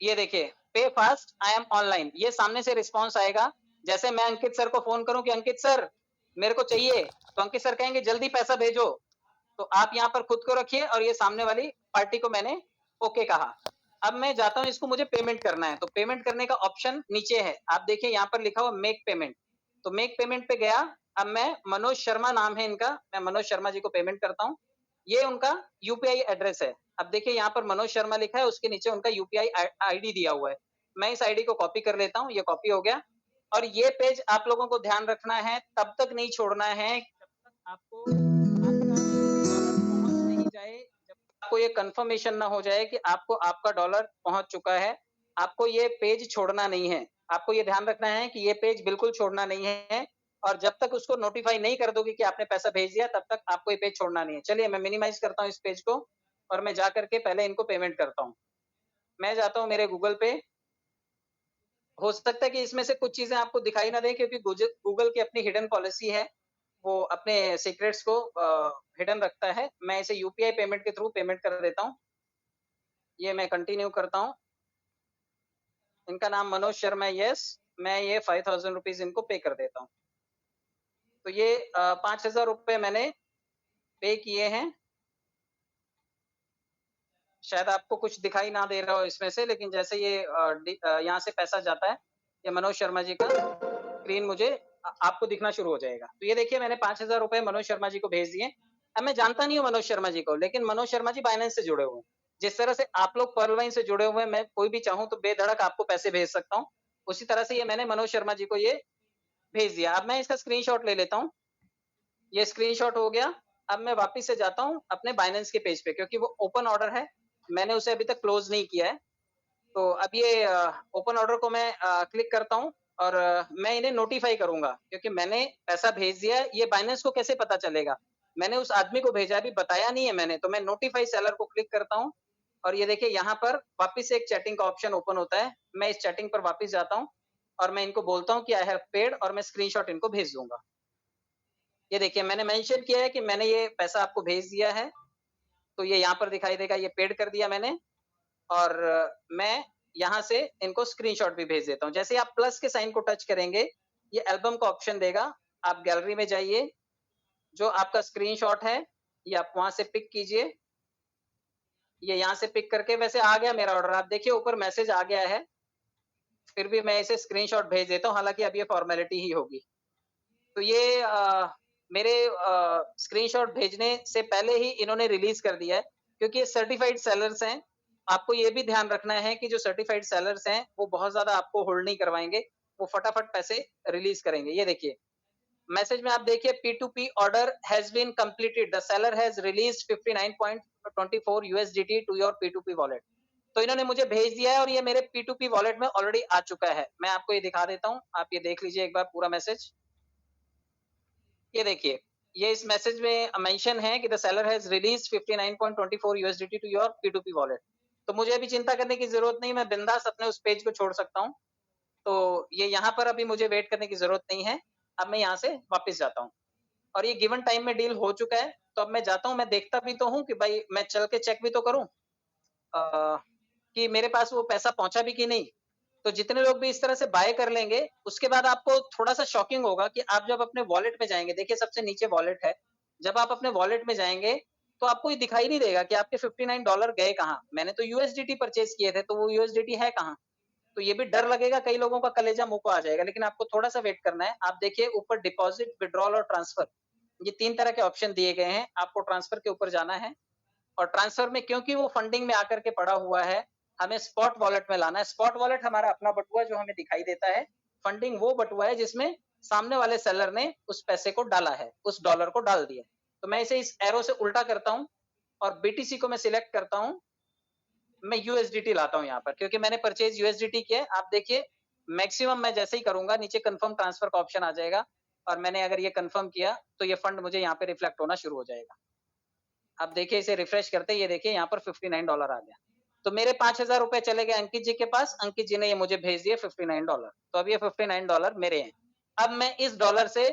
ये देखिए, पे फास्ट आई एम ऑनलाइन, ये सामने से रिस्पॉन्स आएगा। जैसे मैं अंकित सर को फ़ोन करूँ कि अंकित सर मेरे को चाहिए, तो अंकित सर कहेंगे जल्दी पैसा भेजो। तो आप यहाँ पर खुद को रखिए और ये सामने वाली पार्टी को मैंने ओके कहा। अब मैं जाता हूँ, इसको मुझे पेमेंट करना है, तो पेमेंट करने का ऑप्शन नीचे है। आप देखिए यहाँ पर लिखा हुआ मेक पेमेंट, तो मेक पेमेंट पे गया। अब मैं मनोज शर्मा नाम है इनका, मैं मनोज शर्मा जी को पेमेंट करता हूँ। ये उनका यूपीआई एड्रेस है। अब देखिए यहाँ पर मनोज शर्मा लिखा है, उसके नीचे उनका यूपीआई आईडी दिया हुआ है। मैं इस आईडी को कॉपी कर लेता हूँ, ये कॉपी हो गया। और ये पेज आप लोगों को ध्यान रखना है, तब तक नहीं छोड़ना है जब तक आपको आपका डॉलर पहुंच नहीं जाए, जब तक आपको ये कंफर्मेशन ना हो जाए कि आपको आपका डॉलर पहुंच चुका है। आपको ये पेज छोड़ना नहीं है। आपको ये ध्यान रखना है कि ये पेज बिल्कुल छोड़ना नहीं है, और जब तक उसको नोटिफाई नहीं कर दोगे कि आपने पैसा भेज दिया, तब तक आपको ये पेज छोड़ना नहीं है। चलिए मैं मिनिमाइज करता हूँ इस पेज को, और मैं जा करके पहले इनको पेमेंट करता हूँ। मैं जाता हूँ मेरे गूगल पे। हो सकता है कि इसमें से कुछ चीजें आपको दिखाई ना दें, क्योंकि गूगल की अपनी हिडन पॉलिसी है, वो अपने सीक्रेट्स को हिडन रखता है। मैं इसे यूपीआई पेमेंट के थ्रू पेमेंट कर देता हूँ। ये मैं कंटिन्यू करता हूँ। इनका नाम मनोज शर्मा है, यस। मैं ये 5000 रुपीज इनको पे कर देता हूँ। तो ये 5000 रुपए मैंने पे किए हैं। शायद आपको कुछ दिखाई ना दे रहा हो इसमें से, लेकिन जैसे ये यहाँ से पैसा जाता है, ये मनोज शर्मा जी का स्क्रीन मुझे आपको दिखना शुरू हो जाएगा। तो ये देखिए मैंने 5000 रुपए मनोज शर्मा जी को भेज दिए। अब मैं जानता नहीं हूँ मनोज शर्मा जी को, लेकिन मनोज शर्मा जी बाइनेंस से जुड़े हुए हैं। जिस तरह से आप लोग पर्लवाइन से जुड़े हुए हैं, मैं कोई भी चाहूँ तो बेधड़क आपको पैसे भेज सकता हूँ। उसी तरह से ये मैंने मनोज शर्मा जी को ये भेज दिया। अब मैं इसका स्क्रीनशॉट ले लेता हूँ। ये स्क्रीनशॉट हो गया। अब मैं वापस से जाता हूँ अपने बाइनेंस के पेज पे, क्योंकि वो ओपन ऑर्डर है, मैंने उसे अभी तक क्लोज नहीं किया है। तो अब ये ओपन ऑर्डर को मैं क्लिक करता हूँ, और मैं इन्हें नोटिफाई करूंगा, क्योंकि मैंने पैसा भेज दिया है। ये बाइनेंस को कैसे पता चलेगा? मैंने उस आदमी को भेजा, अभी बताया नहीं है मैंने। तो मैं नोटिफाई सेलर को क्लिक करता हूँ, और ये देखिए यहाँ पर वापस से एक चैटिंग का ऑप्शन ओपन होता है। मैं इस चैटिंग पर वापस जाता हूँ, और मैं इनको बोलता हूँ कि आई हैव पेड, और मैं स्क्रीनशॉट इनको भेज दूंगा। ये देखिए मैंने मेंशन किया है कि मैंने ये पैसा आपको भेज दिया है, तो ये यहाँ पर दिखाई देगा, ये पेड कर दिया मैंने। और मैं यहाँ से इनको स्क्रीनशॉट भी भेज देता हूँ। जैसे ही आप प्लस के साइन को टच करेंगे, ये एल्बम का ऑप्शन देगा। आप गैलरी में जाइए, जो आपका स्क्रीनशॉट है ये आप वहां से पिक कीजिए। ये यहाँ से पिक करके, वैसे आ गया मेरा ऑर्डर, आप देखिए ऊपर मैसेज आ गया है। फिर भी मैं इसे स्क्रीनशॉट भेज देता हूँ, हालांकि अब ये फॉर्मेलिटी ही होगी। तो ये मेरे स्क्रीनशॉट भेजने से पहले ही इन्होंने रिलीज कर दिया है, क्योंकि ये सर्टिफाइड सेलर्स हैं। आपको ये भी ध्यान रखना है कि जो सर्टिफाइड सेलर्स हैं वो बहुत ज्यादा आपको होल्ड नहीं करवाएंगे, वो फटाफट पैसे रिलीज करेंगे। ये देखिए मैसेज में आप देखिए, P2P order has been completed, the seller has released 59.24 USDT to your P2P wallet. तो इन्होंने मुझे भेज दिया है, और ये मेरे P2P वॉलेट में ऑलरेडी आ चुका है। मैं आपको ये दिखा देता हूँ, आप ये देख लीजिए एक बार पूरा मैसेज। ये देखिए, ये इस मैसेज में मेंशन है कि the seller has released 59.24 USDT to your P2P wallet. तो मुझे अभी चिंता करने की जरूरत नहीं, मैं बिंदास अपने उस पेज को छोड़ सकता हूँ। तो ये यहाँ पर अभी मुझे वेट करने की जरूरत नहीं है। अब मैं यहाँ से वापस जाता हूँ, और ये गिवन टाइम में डील हो चुका है। तो अब मैं जाता हूँ, मैं देखता भी तो हूँ कि भाई मैं चल के चेक भी तो करूँ कि मेरे पास वो पैसा पहुंचा भी कि नहीं। तो जितने लोग भी इस तरह से बाय कर लेंगे, उसके बाद आपको थोड़ा सा शॉकिंग होगा कि आप जब अपने वॉलेट में जाएंगे, देखिए सबसे नीचे वॉलेट है, जब आप अपने वॉलेट में जाएंगे तो आपको ये दिखाई नहीं देगा कि आपके $59 गए कहाँ। मैंने तो यूएसडीटी परचेज किए थे, तो वो यूएसडीटी है कहाँ। तो ये भी डर लगेगा, कई लोगों का कलेजा मुंह को आ जाएगा। लेकिन आपको थोड़ा सा वेट करना है। आप देखिए ऊपर डिपॉजिट, विड्रॉल और ट्रांसफर, ये 3 तरह के ऑप्शन दिए गए हैं। आपको ट्रांसफर के ऊपर जाना है, और ट्रांसफर में क्योंकि वो फंडिंग में आकर के पड़ा हुआ है, हमें स्पॉट वॉलेट में लाना है। स्पॉट वॉलेट हमारा अपना बटुआ जो हमें दिखाई देता है। फंडिंग वो बटुआ है जिसमें सामने वाले सेलर ने उस पैसे को डाला है, उस डॉलर को डाल दिया। तो मैं इसे इस एरो से उल्टा करता हूँ, और बीटीसी को मैं सिलेक्ट करता हूँ। मैं यूएसडीटी लाता हूँ यहाँ पर, क्योंकि मैंने परचेज यूएसडीटी किया है। आप देखिए मैक्सिमम मैं जैसे ही करूंगा, नीचे कंफर्म ट्रांसफर का ऑप्शन आ जाएगा, और मैंने अगर ये कंफर्म किया तो ये फंड मुझे यहाँ पे रिफ्लेक्ट होना शुरू हो जाएगा। अब देखिए इसे रिफ्रेश करते, ये देखिए यहाँ पर $59 आ गया। तो मेरे 5000 रुपए चले गए अंकित जी के पास। अंकित जी ने ये मुझे भेज दिए $59। तो अब ये $59 मेरे हैं। अब मैं इस डॉलर से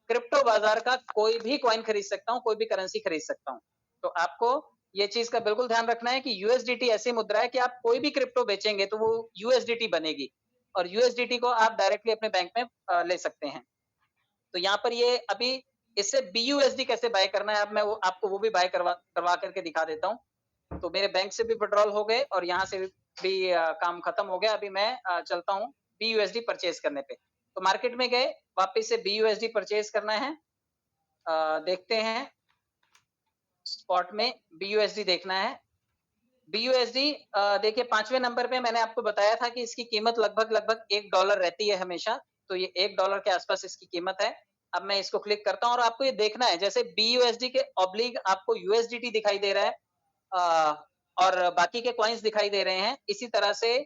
क्रिप्टो बाजार का कोई भी कॉइन खरीद सकता हूँ, कोई भी करेंसी खरीद सकता हूँ। तो आपको ये चीज का बिल्कुल ध्यान रखना है कि यूएसडीटी ऐसी मुद्रा है कि आप कोई भी क्रिप्टो बेचेंगे तो वो यूएसडीटी बनेगी, और यूएसडीटी को आप डायरेक्टली अपने बैंक में ले सकते हैं। तो यहाँ पर ये अभी इससे BUSD कैसे बाय करना है, अब मैं आपको वो भी बाय करवा करके दिखा देता हूँ। तो मेरे बैंक से भी विड्रॉल हो गए, और यहाँ से भी काम खत्म हो गया। अभी मैं चलता हूँ BUSD परचेज करने पे। तो मार्केट में गए, वापस से BUSD परचेज करना है। देखते हैं स्पॉट में BUSD देखना है। BUSD देखिए 5वें नंबर पे मैंने आपको बताया था कि इसकी कीमत लगभग $1 रहती है हमेशा, तो ये $1 के आसपास इसकी कीमत है। अब मैं इसको क्लिक करता हूं और आपको ये देखना है, जैसे BUSD के ऑब्लिक आपको USDT दिखाई दे रहा है और बाकी के कॉइन्स दिखाई दे रहे हैं, इसी तरह से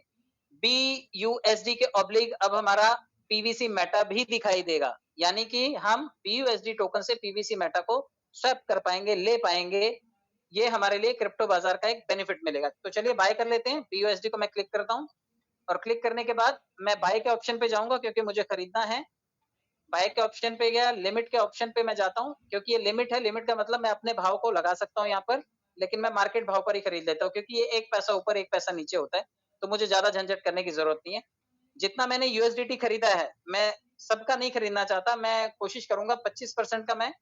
BUSD के ऑब्लिक अब हमारा PVC मेटा भी दिखाई देगा, यानी कि हम BUSD टोकन से PVC मेटा को स्वैप कर पाएंगे, ले पाएंगे। ये हमारे लिए क्रिप्टो बाजार का एक बेनिफिट मिलेगा। तो चलिए बाय कर लेते हैं। BUSD को मैं क्लिक करता हूं और क्लिक करने के बाद मैं बाय के ऑप्शन पे जाऊंगा क्योंकि मुझे खरीदना है। बाय के ऑप्शन पे गया, लिमिट के ऑप्शन पे मैं जाता हूं क्योंकि ये लिमिट है। लिमिट का मतलब मैं अपने भाव को लगा सकता हूं यहाँ पर, लेकिन मैं मार्केट भाव पर ही खरीद लेता हूं क्योंकि ये 1 पैसा ऊपर 1 पैसा नीचे होता है, तो मुझे ज्यादा झंझट करने की जरूरत नहीं है। जितना मैंने USDT खरीदा है, मैं सबका नहीं खरीदना चाहता, मैं कोशिश करूंगा 25% का मैं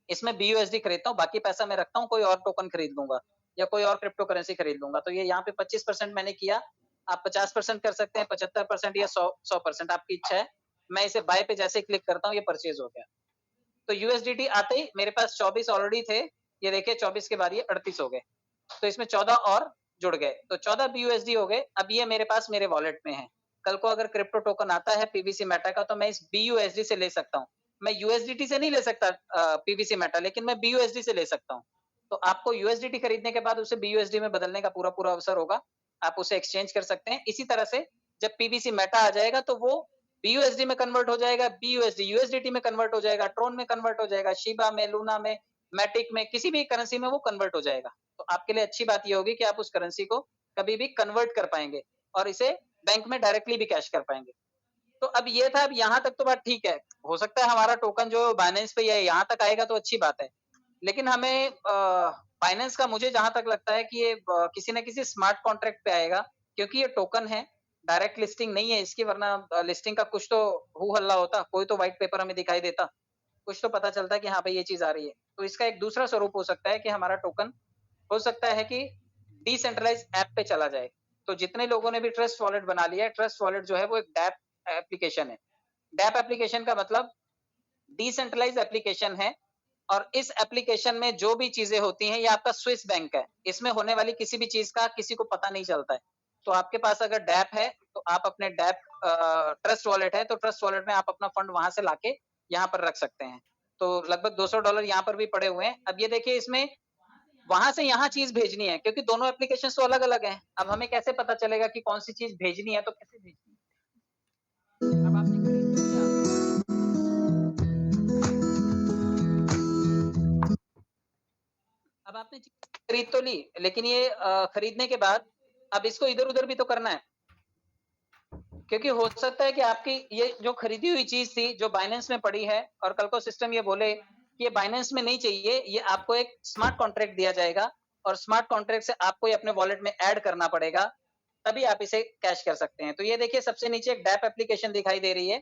इसमें BUSD खरीदता हूँ, बाकी पैसा मैं रखता हूँ, कोई और टोकन खरीद लूंगा या कोई और क्रिप्टो करेंसी खरीद लूंगा। तो ये यहाँ पे 25% मैंने किया, आप 50% कर सकते हैं, 75% या 100% आपकी इच्छा है। मैं इसे बाय पे जैसे क्लिक करता हूँ ये परचेज हो गया। तो USDT आते ही मेरे पास 24 ऑलरेडी थे, ये देखिए 24 के बाद ये 38 हो गए, तो इसमें 14 और जुड़ गए, तो 14 BUSD हो गए। अब ये मेरे पास मेरे वॉलेट में है। कल को अगर क्रिप्टो टोकन आता है PVC मेटा का, तो मैं इस BUSD से ले सकता हूँ। मैं USDT से नहीं ले सकता PVC मेटा, लेकिन मैं BUSD से ले सकता हूँ। तो आपको USDT खरीदने के बाद उसे BUSD में बदलने का पूरा अवसर होगा, आप उसे एक्सचेंज कर सकते हैं। इसी तरह से जब PVC मेटा आ जाएगा तो वो BUSD में कन्वर्ट हो जाएगा, BUSD USDT में कन्वर्ट हो जाएगा, ट्रोन में कन्वर्ट हो जाएगा, शिबा में, लूना में, मैटिक में, किसी भी करेंसी में वो कन्वर्ट हो जाएगा। तो आपके लिए अच्छी बात ये होगी कि आप उस करेंसी को कभी भी कन्वर्ट कर पाएंगे और इसे बैंक में डायरेक्टली भी कैश कर पाएंगे। तो अब ये था, अब यहाँ तक तो बात ठीक है। हो सकता है हमारा टोकन जो बाइनेंस पे है यहाँ तक आएगा तो अच्छी बात है, लेकिन हमें बाइनेंस का मुझे जहां तक लगता है कि ये किसी न किसी स्मार्ट कॉन्ट्रैक्ट पे आएगा, क्योंकि ये टोकन है, डायरेक्ट लिस्टिंग नहीं है इसकी, वरना लिस्टिंग का कुछ तो हू हल्ला होता, कोई तो व्हाइट पेपर हमें दिखाई देता, कुछ तो पता चलता कि हाँ भाई ये चीज आ रही है। तो इसका एक दूसरा स्वरूप हो सकता है कि हमारा टोकन हो सकता है कि डिसेंट्रलाइज ऐप पे चला जाए। तो जितने लोगों ने भी ट्रस्ट वॉलेट बना लिया है, ट्रस्ट वॉलेट जो है वो एक डैप एप्लीकेशन है। डैप एप्लीकेशन का मतलब डिसेंट्रलाइज एप्लीकेशन है, और इस एप्लीकेशन में जो भी चीजें होती हैं, ये आपका स्विस बैंक है, इसमें होने वाली किसी भी चीज का किसी को पता नहीं चलता है। तो आपके पास अगर डैप है तो आप अपने डैप ट्रस्ट वॉलेट है तो ट्रस्ट वॉलेट में आप अपना फंड वहां से लाके यहाँ पर रख सकते हैं। तो लगभग $200 यहाँ पर भी पड़े हुए हैं। अब ये देखिए, इसमें वहां से यहाँ चीज भेजनी है, क्योंकि दोनों एप्लीकेशन तो अलग अलग हैं। अब हमें कैसे पता चलेगा कि कौन सी चीज भेजनी है, तो कैसे भेजनी है? अब आपने अब आपने चीज खरीद तो ली, लेकिन ये खरीदने के बाद अब इसको इधर उधर भी तो करना है, क्योंकि हो सकता है कि आपकी ये जो खरीदी हुई चीज थी जो बाइनेंस में पड़ी है, और कल को सिस्टम ये बोले कि ये बाइनेंस में नहीं चाहिए, ये आपको एक स्मार्ट कॉन्ट्रैक्ट दिया जाएगा और स्मार्ट कॉन्ट्रैक्ट से आपको ये अपने वॉलेट में ऐड करना पड़ेगा, तभी आप इसे कैश कर सकते हैं। तो ये देखिए, सबसे नीचे एक डैप एप्लीकेशन दिखाई दे रही है,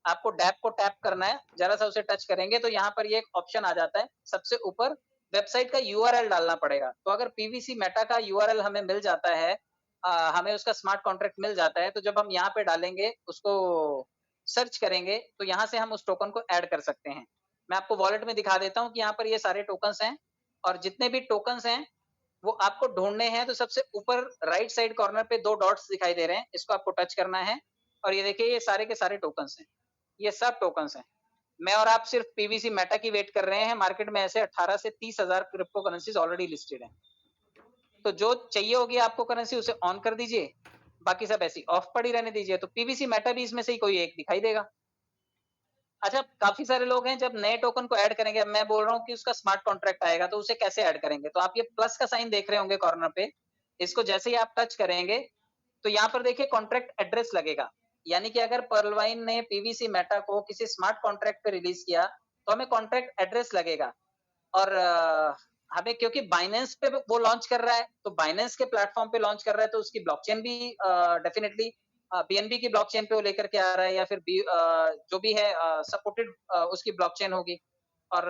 आपको डैप को टैप करना है, जरा सा उसे टच करेंगे तो यहाँ पर ये एक ऑप्शन आ जाता है, सबसे ऊपर वेबसाइट का URL डालना पड़ेगा। तो अगर PVC मेटा का URL हमें मिल जाता है, हमें उसका स्मार्ट कॉन्ट्रैक्ट मिल जाता है, तो जब हम यहाँ पे डालेंगे, उसको सर्च करेंगे, तो यहाँ से हम उस टोकन को ऐड कर सकते हैं। मैं आपको वॉलेट में दिखा देता हूँ कि यहाँ पर ये सारे टोकन्स हैं, और जितने भी टोकन्स हैं वो आपको ढूंढने हैं। तो सबसे ऊपर राइट साइड कॉर्नर पे 2 डॉट्स दिखाई दे रहे हैं, इसको आपको टच करना है, और ये देखिए ये सारे के सारे टोकन्स हैं, ये सब टोकन्स हैं। मैं और आप सिर्फ PVC मेटा की वेट कर रहे हैं। मार्केट में ऐसे 18 से 30 हजार क्रिप्टो करेंसीज ऑलरेडी लिस्टेड हैं। तो जो चाहिए होगी आपको करेंसी, उसे ऑन कर दीजिए, बाकी सब ऐसी ऑफ पड़ी रहने दीजिए। तो PVC मेटा भी इसमें से ही कोई एक दिखाई देगा। अच्छा, काफी सारे लोग हैं, जब नए टोकन को ऐड करेंगे, अब मैं बोल रहा हूँ कि उसका स्मार्ट कॉन्ट्रैक्ट आएगा, तो उसे कैसे ऐड करेंगे? तो आप ये प्लस का साइन देख रहे होंगे कॉर्नर पे, इसको जैसे ही आप टच करेंगे तो यहाँ पर देखिए कॉन्ट्रैक्ट एड्रेस लगेगा, यानी कि अगर पर्लवाइन ने PVC मेटा को किसी स्मार्ट कॉन्ट्रैक्ट पे रिलीज किया तो हमें कॉन्ट्रैक्ट एड्रेस लगेगा। और हमें, क्योंकि बाइनेंस पे वो लॉन्च कर रहा है, तो बाइनेंस के प्लेटफॉर्म पे लॉन्च कर रहा है, तो उसकी ब्लॉकचेन भी डेफिनेटली BNB की ब्लॉकचेन पे वो लेकर के आ रहा है, या फिर जो भी है सपोर्टेड उसकी ब्लॉकचेन होगी, और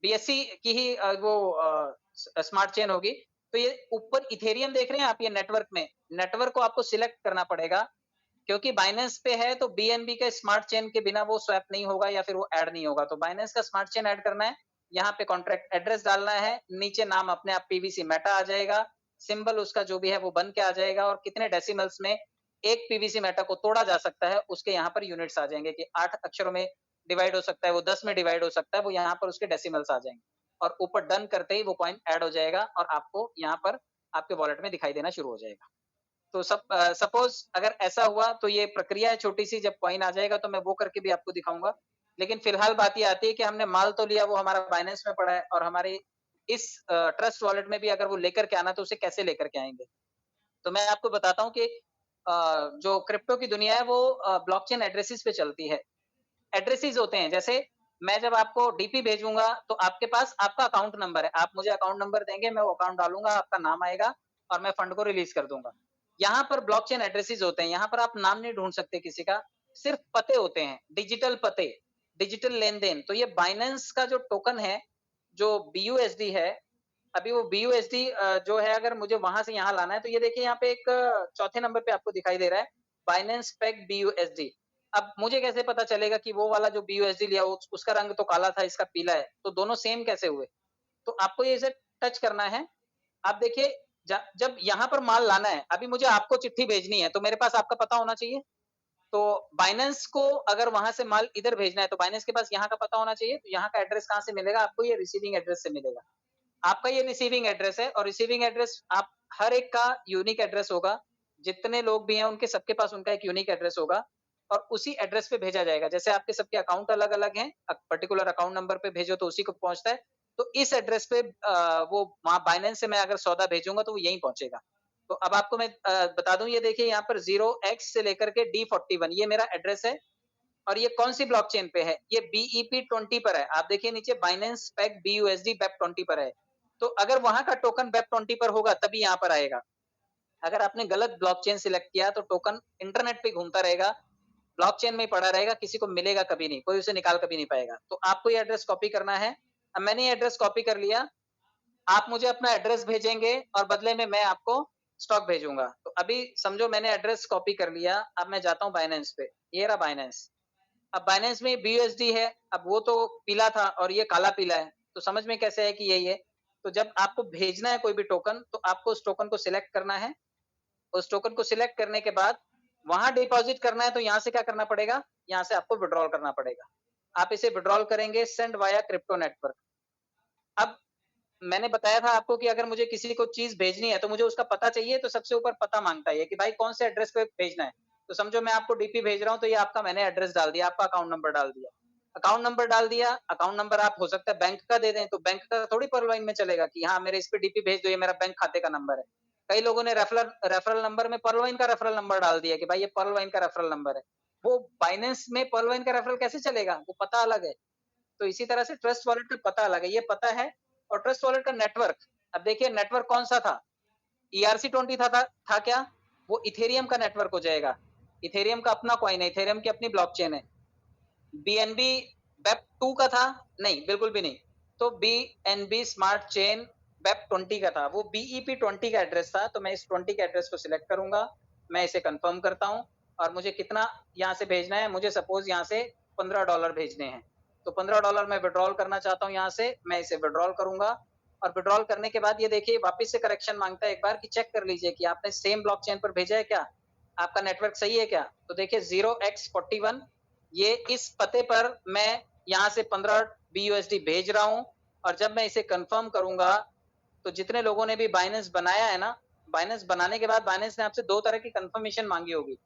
BSC की ही वो स्मार्ट चेन होगी। तो ये ऊपर इथेरियम देख रहे हैं आप, ये नेटवर्क में, नेटवर्क को आपको सिलेक्ट करना पड़ेगा, क्योंकि बाइनेंस पे है तो BNB के स्मार्ट चेन के बिना वो स्वैप नहीं होगा या फिर वो ऐड नहीं होगा। तो बाइनेंस का स्मार्ट चेन ऐड करना है, यहाँ पे कॉन्ट्रैक्ट एड्रेस डालना है, नीचे नाम अपने आप पीवीसी मेटा आ जाएगा, सिंबल उसका जो भी है वो बन के आ जाएगा और कितने डेसिमल्स में एक पीवीसी मेटा को तोड़ा जा सकता है उसके यहाँ पर यूनिट्स आ जाएंगे कि 8 अक्षरों में डिवाइड हो सकता है, वो 10 में डिवाइड हो सकता है, वो यहाँ पर उसके डेसिमल्स आ जाएंगे और ऊपर डन करते ही वो कॉइन ऐड हो जाएगा और आपको यहाँ पर आपके वॉलेट में दिखाई देना शुरू हो जाएगा। तो सपोज अगर ऐसा हुआ तो ये प्रक्रिया है छोटी सी, जब कॉइन आ जाएगा तो मैं वो करके भी आपको दिखाऊंगा। लेकिन फिलहाल बात ये आती है कि हमने माल तो लिया, वो हमारा बाइनेंस में पड़ा है और हमारे इस ट्रस्ट वॉलेट में भी अगर वो लेकर के आना तो उसे कैसे लेकर के आएंगे। तो मैं आपको बताता हूँ कि जो क्रिप्टो की दुनिया है वो ब्लॉकचेन एड्रेसेस पे चलती है। एड्रेसेस होते हैं, जैसे मैं जब आपको डीपी भेजूंगा तो आपके पास आपका अकाउंट नंबर है, आप मुझे अकाउंट नंबर देंगे, मैं वो अकाउंट डालूंगा, आपका नाम आएगा और मैं फंड को रिलीज कर दूंगा। यहाँ पर ब्लॉकचेन एड्रेसेस होते हैं, यहाँ पर आप नाम नहीं ढूंढ सकते किसी का, सिर्फ पते होते हैं, डिजिटल पते, डिजिटल लेन-देन। तो ये बाइनेंस का जो टोकन है, जो BUSD है, अभी वो BUSD जो है अगर मुझे वहां से यहाँ लाना है तो ये देखिए यहाँ पे एक चौथे नंबर पे आपको दिखाई दे रहा है बाइनेंस पेग BUSD। अब मुझे कैसे पता चलेगा कि वो वाला जो BUSD लिया उसका रंग तो काला था, इसका पीला है, तो दोनों सेम कैसे हुए? तो आपको ये इसे टच करना है। आप देखिए जब यहाँ पर माल लाना है, अभी मुझे आपको चिट्ठी भेजनी है तो मेरे पास आपका पता होना चाहिए। तो बाइनेंस को अगर वहां से माल इधर भेजना है तो बाइनेंस के पास यहाँ का पता होना चाहिए। तो यहाँ का एड्रेस कहाँ से मिलेगा आपको? ये रिसीविंग एड्रेस से मिलेगा। आपका ये रिसीविंग एड्रेस है और रिसीविंग एड्रेस आप हर एक का यूनिक एड्रेस होगा। जितने लोग भी हैं उनके सबके पास उनका एक यूनिक एड्रेस होगा और उसी एड्रेस पे भेजा जाएगा। जैसे आपके सबके अकाउंट अलग-अलग हैं, पर्टिकुलर अकाउंट नंबर पे भेजो तो उसी को पहुंचता है। तो इस एड्रेस पे वो वहाँ बाइनेंस से मैं अगर सौदा भेजूंगा तो वो यहीं पहुंचेगा। तो अब आपको मैं बता दूं, ये देखिए यहाँ पर 0x से लेकर के D41 ये मेरा एड्रेस है और ये कौन सी ब्लॉकचेन पे है? ये BEP20 पर है। आप देखिए नीचे बाइनेंस पेग BUSD BEP20 पर है। तो अगर वहां का टोकन BEP20 पर होगा तभी यहाँ पर आएगा। अगर आपने गलत ब्लॉकचेन सिलेक्ट किया तो टोकन इंटरनेट पे घूमता रहेगा, ब्लॉकचेन में ही पड़ा रहेगा, किसी को मिलेगा कभी नहीं, कोई उसे निकाल कभी नहीं पाएगा। तो आपको ये एड्रेस कॉपी करना है। अब मैंने ये एड्रेस कॉपी कर लिया, आप मुझे अपना एड्रेस भेजेंगे और बदले में मैं आपको स्टॉक भेजूंगा। तो अभी समझो मैंने एड्रेस कॉपी कर लिया, अब मैं जाता हूँ बाइनेंस पे, ये रहा बाइनेंस। अब बाइनेंस में BUSD है, अब वो तो पीला था और ये काला पीला है, तो समझ में कैसे है कि यही है। तो जब आपको भेजना है कोई भी टोकन तो आपको उस टोकन को सिलेक्ट करना है। उस टोकन को सिलेक्ट करने के बाद वहां डिपॉजिट करना है तो यहाँ से क्या करना पड़ेगा? यहाँ से आपको विड्रॉल करना पड़ेगा। आप इसे विड्रॉल करेंगे सेंड वाया क्रिप्टो नेटवर्क। अब मैंने बताया था आपको कि अगर मुझे किसी को चीज भेजनी है तो मुझे उसका पता चाहिए, तो सबसे ऊपर पता मांगता है कि भाई कौन से एड्रेस पे भेजना है। तो समझो मैं आपको डीपी भेज रहा हूँ तो ये आपका मैंने एड्रेस डाल दिया, आपका अकाउंट नंबर डाल दिया। अकाउंट नंबर डाल दिया, अकाउंट नंबर आप हो सकता है बैंक का दे दें तो बैंक का थोड़ी परलाइन में चलेगा कि हाँ मेरे इस पे डीपी भेज दो, ये मेरा बैंक खाते का नंबर है। कई लोगों ने रेफरल नंबर में परलवाइन का रेफरल नंबर डाल दिया कि भाई ये परलवाइन का रेफरल नंबर है। वो बाइनेंस में परलवाइन का रेफरल कैसे चलेगा? वो पता अलग है। तो इसी तरह से ट्रस्ट वॉलेट का पता अलग है, ये पता है। और ट्रस्ट वॉलेट का नेटवर्क, अब देखिए नेटवर्क कौन सा था? ERC20 था क्या? वो इथेरियम का नेटवर्क हो जाएगा। इथेरियम का अपना कॉइन है, इथेरियम की अपनी ब्लॉकचेन है। BNB BEP2 का था? नहीं, बिल्कुल भी नहीं। तो BNB स्मार्ट चेन BEP20 का था, वो BEP20 का एड्रेस था। तो मैं इस 20 के एड्रेस को सिलेक्ट करूंगा, मैं इसे कंफर्म करता हूं और मुझे कितना यहाँ से भेजना है? मुझे सपोज यहाँ से $15 भेजने हैं, तो $15 मैं विड्रॉल करना चाहता हूँ यहाँ से, मैं इसे विड्रॉल करूंगा। और विड्रॉल करने के बाद ये देखिए वापस से करेक्शन मांगता है एक बार कि चेक कर लीजिए कि आपने सेम ब्लॉकचेन पर भेजा है क्या, आपका नेटवर्क सही है क्या। तो देखिए 0x41 ये इस पते पर मैं यहाँ से 15 BUSD भेज रहा हूँ और जब मैं इसे कंफर्म करूंगा तो जितने लोगों ने भी बाइनेंस बनाया है ना, बाइनेंस बनाने के बाद बाइनेंस ने आपसे 2 तरह की कंफर्मेशन मांगी होगी।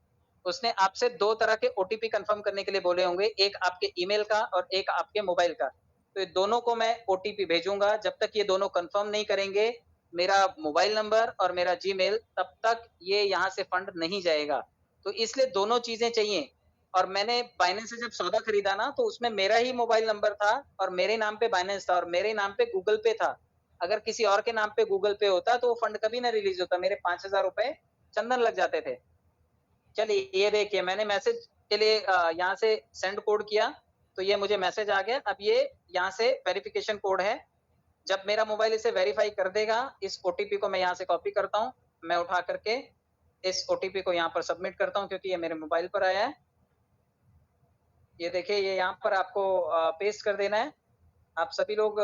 उसने आपसे 2 तरह के OTP कंफर्म करने के लिए बोले होंगे, एक आपके ईमेल का और एक आपके मोबाइल का। तो ये दोनों को मैं OTP भेजूंगा, जब तक ये दोनों कंफर्म नहीं करेंगे मेरा मोबाइल नंबर और मेरा जीमेल, तब तक ये यहाँ से फंड नहीं जाएगा। तो इसलिए दोनों चीजें चाहिए। और मैंने बाइनेंस से जब सौदा खरीदा ना तो उसमें मेरा ही मोबाइल नंबर था और मेरे नाम पे बाइनेंस था और मेरे नाम पे गूगल पे था। अगर किसी और के नाम पे गूगल पे होता तो वो फंड कभी ना रिलीज होता, मेरे 5,000 रुपए चंदन लग जाते थे। चलिए ये देखिए मैंने मैसेज के लिए यहाँ से सेंड कोड किया तो ये मुझे मैसेज आ गया। अब ये यहाँ से वेरिफिकेशन कोड है, जब मेरा मोबाइल इसे वेरीफाई कर देगा, इस OTP को मैं यहाँ से कॉपी करता हूँ, मैं उठा करके इस OTP को यहाँ पर सबमिट करता हूँ क्योंकि ये मेरे मोबाइल पर आया है। ये देखिए ये यहाँ पर आपको पेस्ट कर देना है आप सभी लोग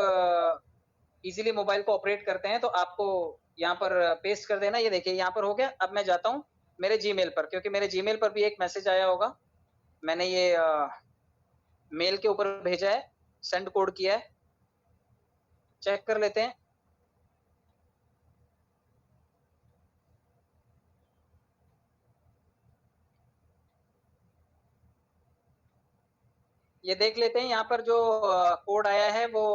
इजीली मोबाइल को ऑपरेट करते हैं, तो आपको यहाँ पर पेस्ट कर देना। ये देखिए यहाँ पर हो गया। अब मैं जाता हूँ मेरे जीमेल पर, क्योंकि मेरे जीमेल पर भी एक मैसेज आया होगा। मैंने ये मेल के ऊपर भेजा है, सेंड कोड किया है, चेक कर लेते हैं। ये देख लेते हैं यहाँ पर जो कोड आया है वो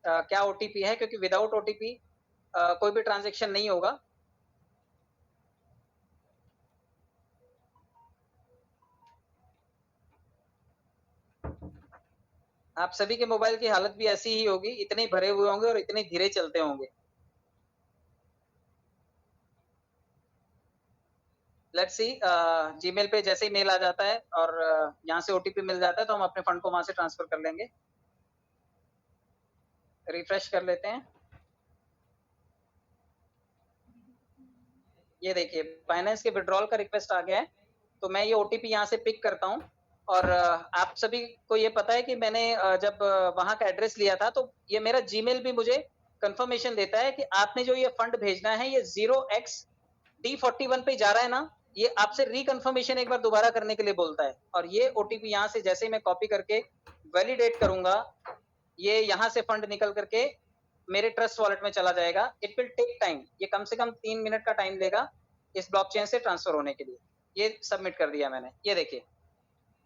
क्या ओटीपी है, क्योंकि विदाउट ओटीपी कोई भी ट्रांजैक्शन नहीं होगा। आप सभी के मोबाइल की हालत भी ऐसी ही होगी, इतने ही भरे हुए होंगे और इतने धीरे चलते होंगे। लेट्स सी, जीमेल पे जैसे ही मेल आ जाता है और यहाँ से ओटीपी मिल जाता है तो हम अपने फंड को वहां से ट्रांसफर कर लेंगे। रिफ्रेश कर लेते हैं। ये देखिए फाइनेंस के विड्रॉल का रिक्वेस्ट आ गया है, तो मैं ये ओटीपी यहाँ से पिक करता हूँ। और आप सभी को ये पता है कि मैंने जब वहां का एड्रेस लिया था, तो ये मेरा जीमेल भी मुझे कंफर्मेशन देता है कि आपने जो ये फंड भेजना है ये 0xD41 पे जा रहा है ना, ये आपसे रिकन्फर्मेशन एक बार दोबारा करने के लिए बोलता है। और ये ओटीपी यहाँ से जैसे ही मैं कॉपी करके वैलिडेट करूंगा, ये यहाँ से फंड निकल करके मेरे ट्रस्ट वॉलेट में चला जाएगा। इट विल टेक टाइम, ये कम से कम 3 मिनट का टाइम लेगा इस ब्लॉकचेन से ट्रांसफर होने के लिए। ये सबमिट कर दिया मैंने, ये देखिए।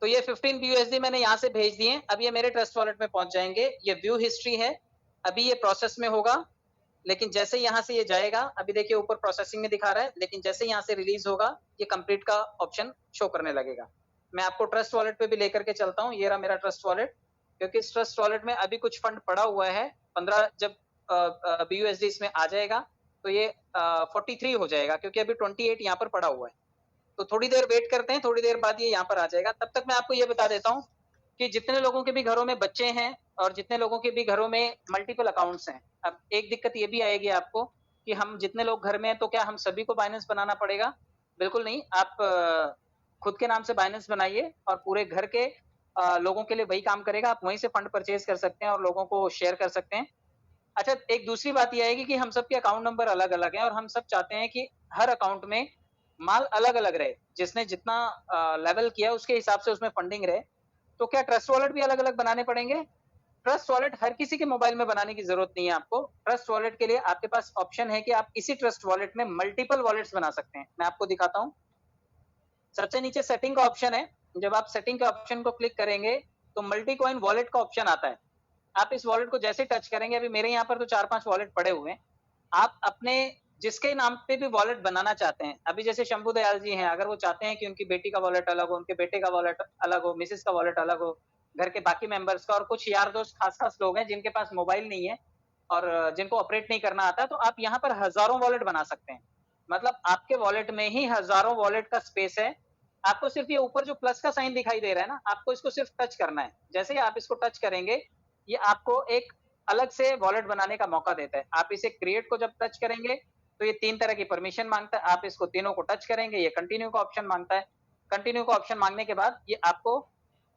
तो ये 15 BUSD मैंने यहाँ से भेज दिए। अब ये मेरे ट्रस्ट वॉलेट में पहुंच जाएंगे। ये व्यू हिस्ट्री है, अभी ये प्रोसेस में होगा, लेकिन जैसे यहाँ से ये जाएगा, अभी देखिए ऊपर प्रोसेसिंग में दिखा रहा है, लेकिन जैसे यहाँ से रिलीज होगा ये कंप्लीट का ऑप्शन शो करने लगेगा। मैं आपको ट्रस्ट वॉलेट पे भी लेकर के चलता हूँ। ये रहा मेरा ट्रस्ट वॉलेट, क्योंकि इस ट्रस्ट वॉलेट में अभी कुछ फंड पड़ा हुआ है। 15 जब BUSD इसमें आ जाएगा तो ये 43 हो जाएगा, क्योंकि अभी 28 यहाँ पर पड़ा हुआ है। तो थोड़ी देर वेट करते हैं, थोड़ी देर बाद ये यहाँ पर आ जाएगा। तब तक मैं आपको ये बता देता हूँ कि जितने लोगों के भी घरों में बच्चे हैं और जितने लोगों के भी घरों में मल्टीपल अकाउंट्स हैं, अब एक दिक्कत ये भी आएगी आपको कि हम जितने लोग घर में हैं तो क्या हम सभी को बाइनेंस बनाना पड़ेगा? बिल्कुल नहीं। आप खुद के नाम से बाइनेंस बनाइए और पूरे घर के लोगों के लिए वही काम करेगा। आप वहीं से फंड परचेज कर सकते हैं और लोगों को शेयर कर सकते हैं। अच्छा, एक दूसरी बात ये आएगी कि हम सबके अकाउंट नंबर अलग अलग हैं और हम सब चाहते हैं कि हर अकाउंट में माल अलग अलग रहे। जिसने जितना लेवल किया उसके हिसाब से उसमें फंडिंग रहे। तो क्या ट्रस्ट वॉलेट भी अलग अलग बनाने पड़ेंगे? ट्रस्ट वॉलेट हर किसी के मोबाइल में बनाने की जरूरत नहीं है आपको। ट्रस्ट वॉलेट के लिए आपके पास ऑप्शन है कि आप इसी ट्रस्ट वॉलेट में मल्टीपल वॉलेट्स बना सकते हैं। मैं आपको दिखाता हूँ। सबसे नीचे सेटिंग का ऑप्शन है। जब आप सेटिंग के ऑप्शन को क्लिक करेंगे तो मल्टी कॉइन वॉलेट का ऑप्शन आता है। आप इस वॉलेट को जैसे टच करेंगे, अभी मेरे यहाँ पर तो 4-5 वॉलेट पड़े हुए हैं। आप अपने जिसके नाम पे भी वॉलेट बनाना चाहते हैं, अभी जैसे शंभू दयाल जी हैं, अगर वो चाहते हैं कि उनकी बेटी का वॉलेट अलग हो, उनके बेटे का वॉलेट अलग हो, मिसेस का वॉलेट अलग हो, घर के बाकी मेंबर्स का, और कुछ यार दोस्त खास लोग हैं जिनके पास मोबाइल नहीं है और जिनको ऑपरेट नहीं करना आता, तो आप यहाँ पर हजारों वॉलेट बना सकते हैं। मतलब आपके वॉलेट में ही हजारों वॉलेट का स्पेस है। आपको सिर्फ ये ऊपर जो प्लस का साइन दिखाई दे रहा है ना, आपको इसको सिर्फ टच करना है। जैसे ही आप इसको टच करेंगे, ये आपको एक अलग से वॉलेट बनाने का मौका देता है। आप इसे क्रिएट को जब टच करेंगे तो ये 3 तरह की परमिशन मांगता है। आप इसको तीनों को टच करेंगे, ये कंटिन्यू का ऑप्शन मांगता है। कंटिन्यू का ऑप्शन मांगने के बाद ये आपको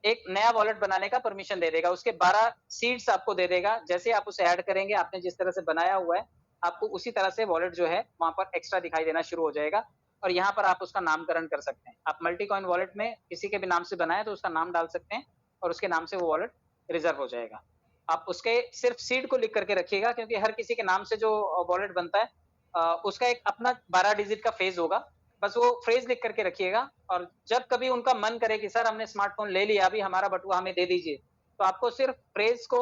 एक नया वॉलेट बनाने का परमिशन दे देगा। उसके 12 सीड्स आपको दे देगा। जैसे आप उसे ऐड करेंगे, आपने जिस तरह से बनाया हुआ है, आपको उसी तरह से वॉलेट जो है वहां पर एक्स्ट्रा दिखाई देना शुरू हो जाएगा और यहाँ पर आप उसका नामकरण कर सकते हैं। आप मल्टी कॉइन वॉलेट में किसी के भी नाम से बनाए तो उसका नाम डाल सकते हैं और उसके नाम से वो वॉलेट रिजर्व हो जाएगा। आप उसके सिर्फ सीड को लिख करके रखिएगा, क्योंकि हर किसी के नाम से जो वॉलेट बनता है उसका एक अपना 12 डिजिट का फेज होगा। बस वो फ्रेज लिख करके रखिएगा और जब कभी उनका मन करे कि सर हमने स्मार्टफोन ले लिया, अभी हमारा बटुआ हमें दे दीजिए, तो आपको सिर्फ फ्रेज को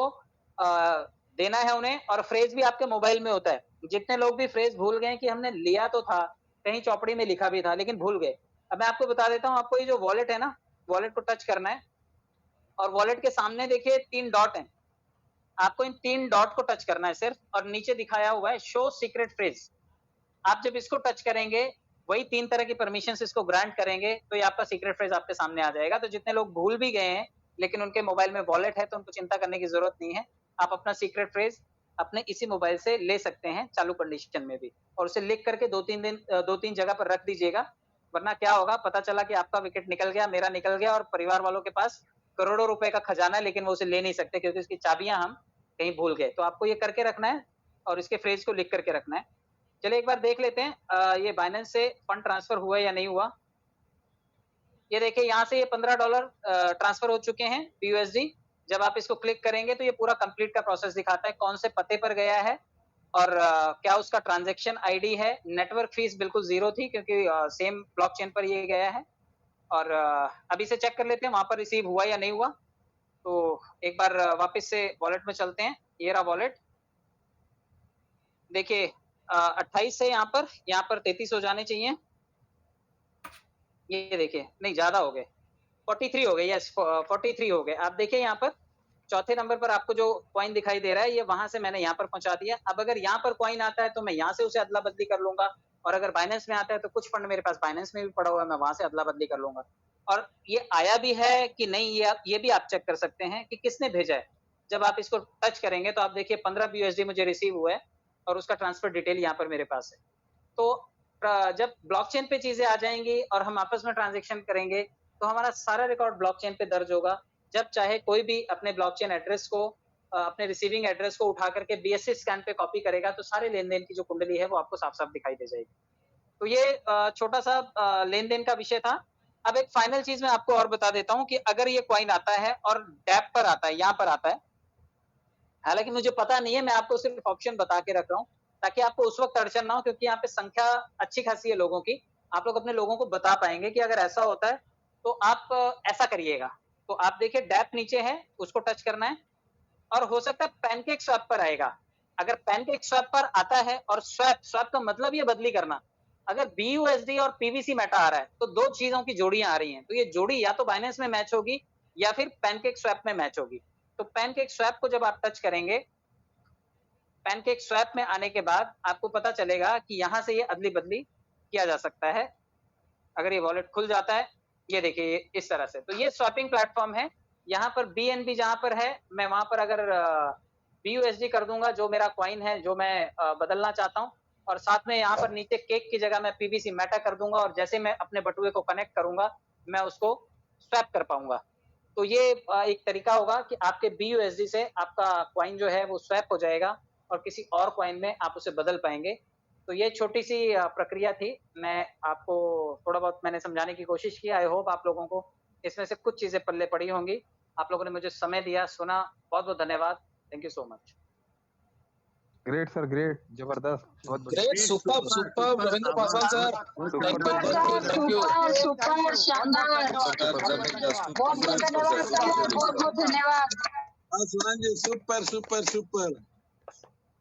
देना है उन्हें। और फ्रेज भी आपके मोबाइल में होता है। जितने लोग भी फ्रेज भूल गए कि हमने लिया तो था, कहीं चौपड़ी में लिखा भी था, लेकिन भूल गए। अब मैं आपको बता देता हूँ। आपको ये जो वॉलेट है ना, वॉलेट को टच करना है और वॉलेट के सामने देखिए 3 डॉट हैं। आपको इन 3 डॉट को टच करना है सिर्फ, और नीचे दिखाया हुआ है शो सीक्रेट फ्रेज। आप जब इसको टच करेंगे, वही 3 तरह की परमिशन इसको ग्रांट करेंगे, तो ये आपका सीक्रेट फ्रेज आपके सामने आ जाएगा। तो जितने लोग भूल भी गए हैं लेकिन उनके मोबाइल में वॉलेट है, तो उनको चिंता करने की जरूरत नहीं है। आप अपना सीक्रेट फ्रेज अपने इसी मोबाइल से ले सकते हैं चालू कंडीशन में भी, और उसे लिख करके 2-3 जगह पर रख दीजिएगा। वरना क्या होगा, पता चला कि आपका विकेट निकल गया, मेरा निकल गया और परिवार वालों के पास करोड़ों रुपए का खजाना है, लेकिन वो उसे ले नहीं सकते क्योंकि उसकी चाबियां हम कहीं भूल गए, तो आपको ये करके रखना है और इसके फ्रेज को लिख करके रखना है। चलिए एक बार देख लेते हैं ये बाइनेंस से फंड ट्रांसफर हुआ या नहीं हुआ। ये देखिए यहाँ से ये $15 ट्रांसफर हो चुके हैं BUSD। जब आप इसको क्लिक करेंगे तो ये पूरा कंप्लीट का प्रोसेस दिखाता है, कौन से पते पर गया है और क्या उसका ट्रांजैक्शन आईडी है। नेटवर्क फीस बिल्कुल 0 थी क्योंकि सेम ब्लॉकचेन पर ये गया है। और अभी से चेक कर लेते हैं वहां पर रिसीव हुआ या नहीं हुआ। तो एक बार वापस से वॉलेट में चलते हैं। ये रहा वॉलेट। देखिए 28 से यहाँ पर 33 हो जाने चाहिए। ये देखिए नहीं ज्यादा हो गए, 43 हो गए। यस 43 हो गए। आप देखिए यहाँ पर चौथे नंबर पर आपको जो कॉइन दिखाई दे रहा है ये वहां से मैंने यहाँ पर पहुंचा दिया। अब अगर यहाँ पर कॉइन आता है तो मैं यहाँ से उसे अदला बदली कर लूंगा, और अगर बाइनेंस में आता है तो कुछ फंड मेरे पास बाइनेंस में भी पड़ा हुआ है, मैं वहां से अदला बदली कर लूंगा। और ये आया भी है कि नहीं ये भी आप चेक कर सकते हैं कि किसने भेजा है। जब आप इसको टच करेंगे तो आप देखिए 15 BUSD मुझे रिसीव हुआ है और उसका ट्रांसफर डिटेल यहाँ पर मेरे पास है। तो जब ब्लॉकचेन पे चीजें आ जाएंगी और हम आपस में ट्रांजेक्शन करेंगे तो हमारा सारा रिकॉर्ड ब्लॉकचेन पे दर्ज होगा। जब चाहे कोई भी अपने ब्लॉकचेन एड्रेस को अपने रिसीविंग एड्रेस को उठा करके BSC स्कैन पे कॉपी करेगा तो सारे लेन देन की जो कुंडली है वो आपको साफ साफ दिखाई दे जाएगी। तो ये छोटा सा लेन देन का विषय था। अब एक फाइनल चीज मैं आपको और बता देता हूँ कि अगर ये कॉइन आता है और डैप पर आता है, यहाँ पर आता है, हालांकि मुझे पता नहीं है, मैं आपको सिर्फ ऑप्शन बता के रख रहा हूँ ताकि आपको उस वक्त अड़चन ना हो, क्योंकि यहाँ पे संख्या अच्छी खासी है लोगों की। आप लोग अपने लोगों को बता पाएंगे कि अगर ऐसा होता है तो आप ऐसा करिएगा। तो आप देखिए डैप नीचे है, उसको टच करना है और हो सकता है पैनकेक स्वैप पर आएगा। अगर पैनकेक स्वैप पर आता है और स्वैप का मतलब ये बदली करना, अगर BUSD और PVC मेटा आ रहा है तो दो चीजों की जोड़ियां आ रही हैं, तो ये जोड़ी या तो बाइनेंस में मैच होगी या फिर पैनकेक स्वैप में मैच होगी। तो पैनकेक स्वैप को जब आप टच करेंगे, पैनकेक स्वैप में आने के बाद आपको पता चलेगा कि यहाँ से ये अदली बदली किया जा सकता है। अगर ये वॉलेट खुल जाता है, ये देखिए इस तरह से, तो ये स्वैपिंग प्लेटफॉर्म है। यहाँ पर BNB जहां पर है, मैं वहां पर अगर BUSD कर दूंगा जो मेरा कॉइन है जो मैं बदलना चाहता हूँ, और साथ में यहाँ पर नीचे केक की जगह मैं PVC मेटा कर दूंगा, और जैसे मैं अपने बटुए को कनेक्ट करूंगा मैं उसको स्वैप कर पाऊंगा। तो ये एक तरीका होगा कि आपके BUSD से आपका कॉइन जो है वो स्वैप हो जाएगा और किसी और कॉइन में आप उसे बदल पाएंगे। तो ये छोटी सी प्रक्रिया थी, मैं आपको थोड़ा बहुत मैंने समझाने की कोशिश की। आई होप आप लोगों को इसमें से कुछ चीजें पल्ले पड़ी होंगी। आप लोगों ने मुझे समय दिया, सुना, बहुत बहुत धन्यवाद। Thank you so much. Great sir, great, जबरदस्त, बहुत great, super super Ravindra Paswan sir, thank you super शानदार, बहुत बहुत धन्यवाद सर, बहुत बहुत धन्यवाद। Paswan ji super super super.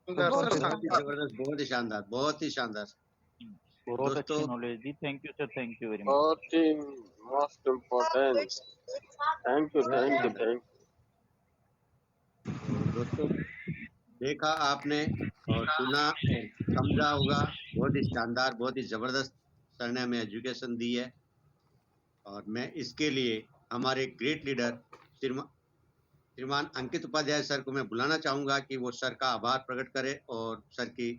जबरदस्त, बहुत ही शानदार, बहुत ही शानदार। बहुत अच्छी नॉलेज दी। Thank you sir, thank you very much. बहुत ही most important. Thank you thank you thank दोस्तों देखा आपने और सुना और समझा होगा, बहुत ही शानदार, बहुत ही जबरदस्त सर ने हमें एजुकेशन दी है। और मैं इसके लिए हमारे ग्रेट लीडर श्रीमान अंकित उपाध्याय सर को मैं बुलाना चाहूंगा कि वो सर का आभार प्रकट करें और सर की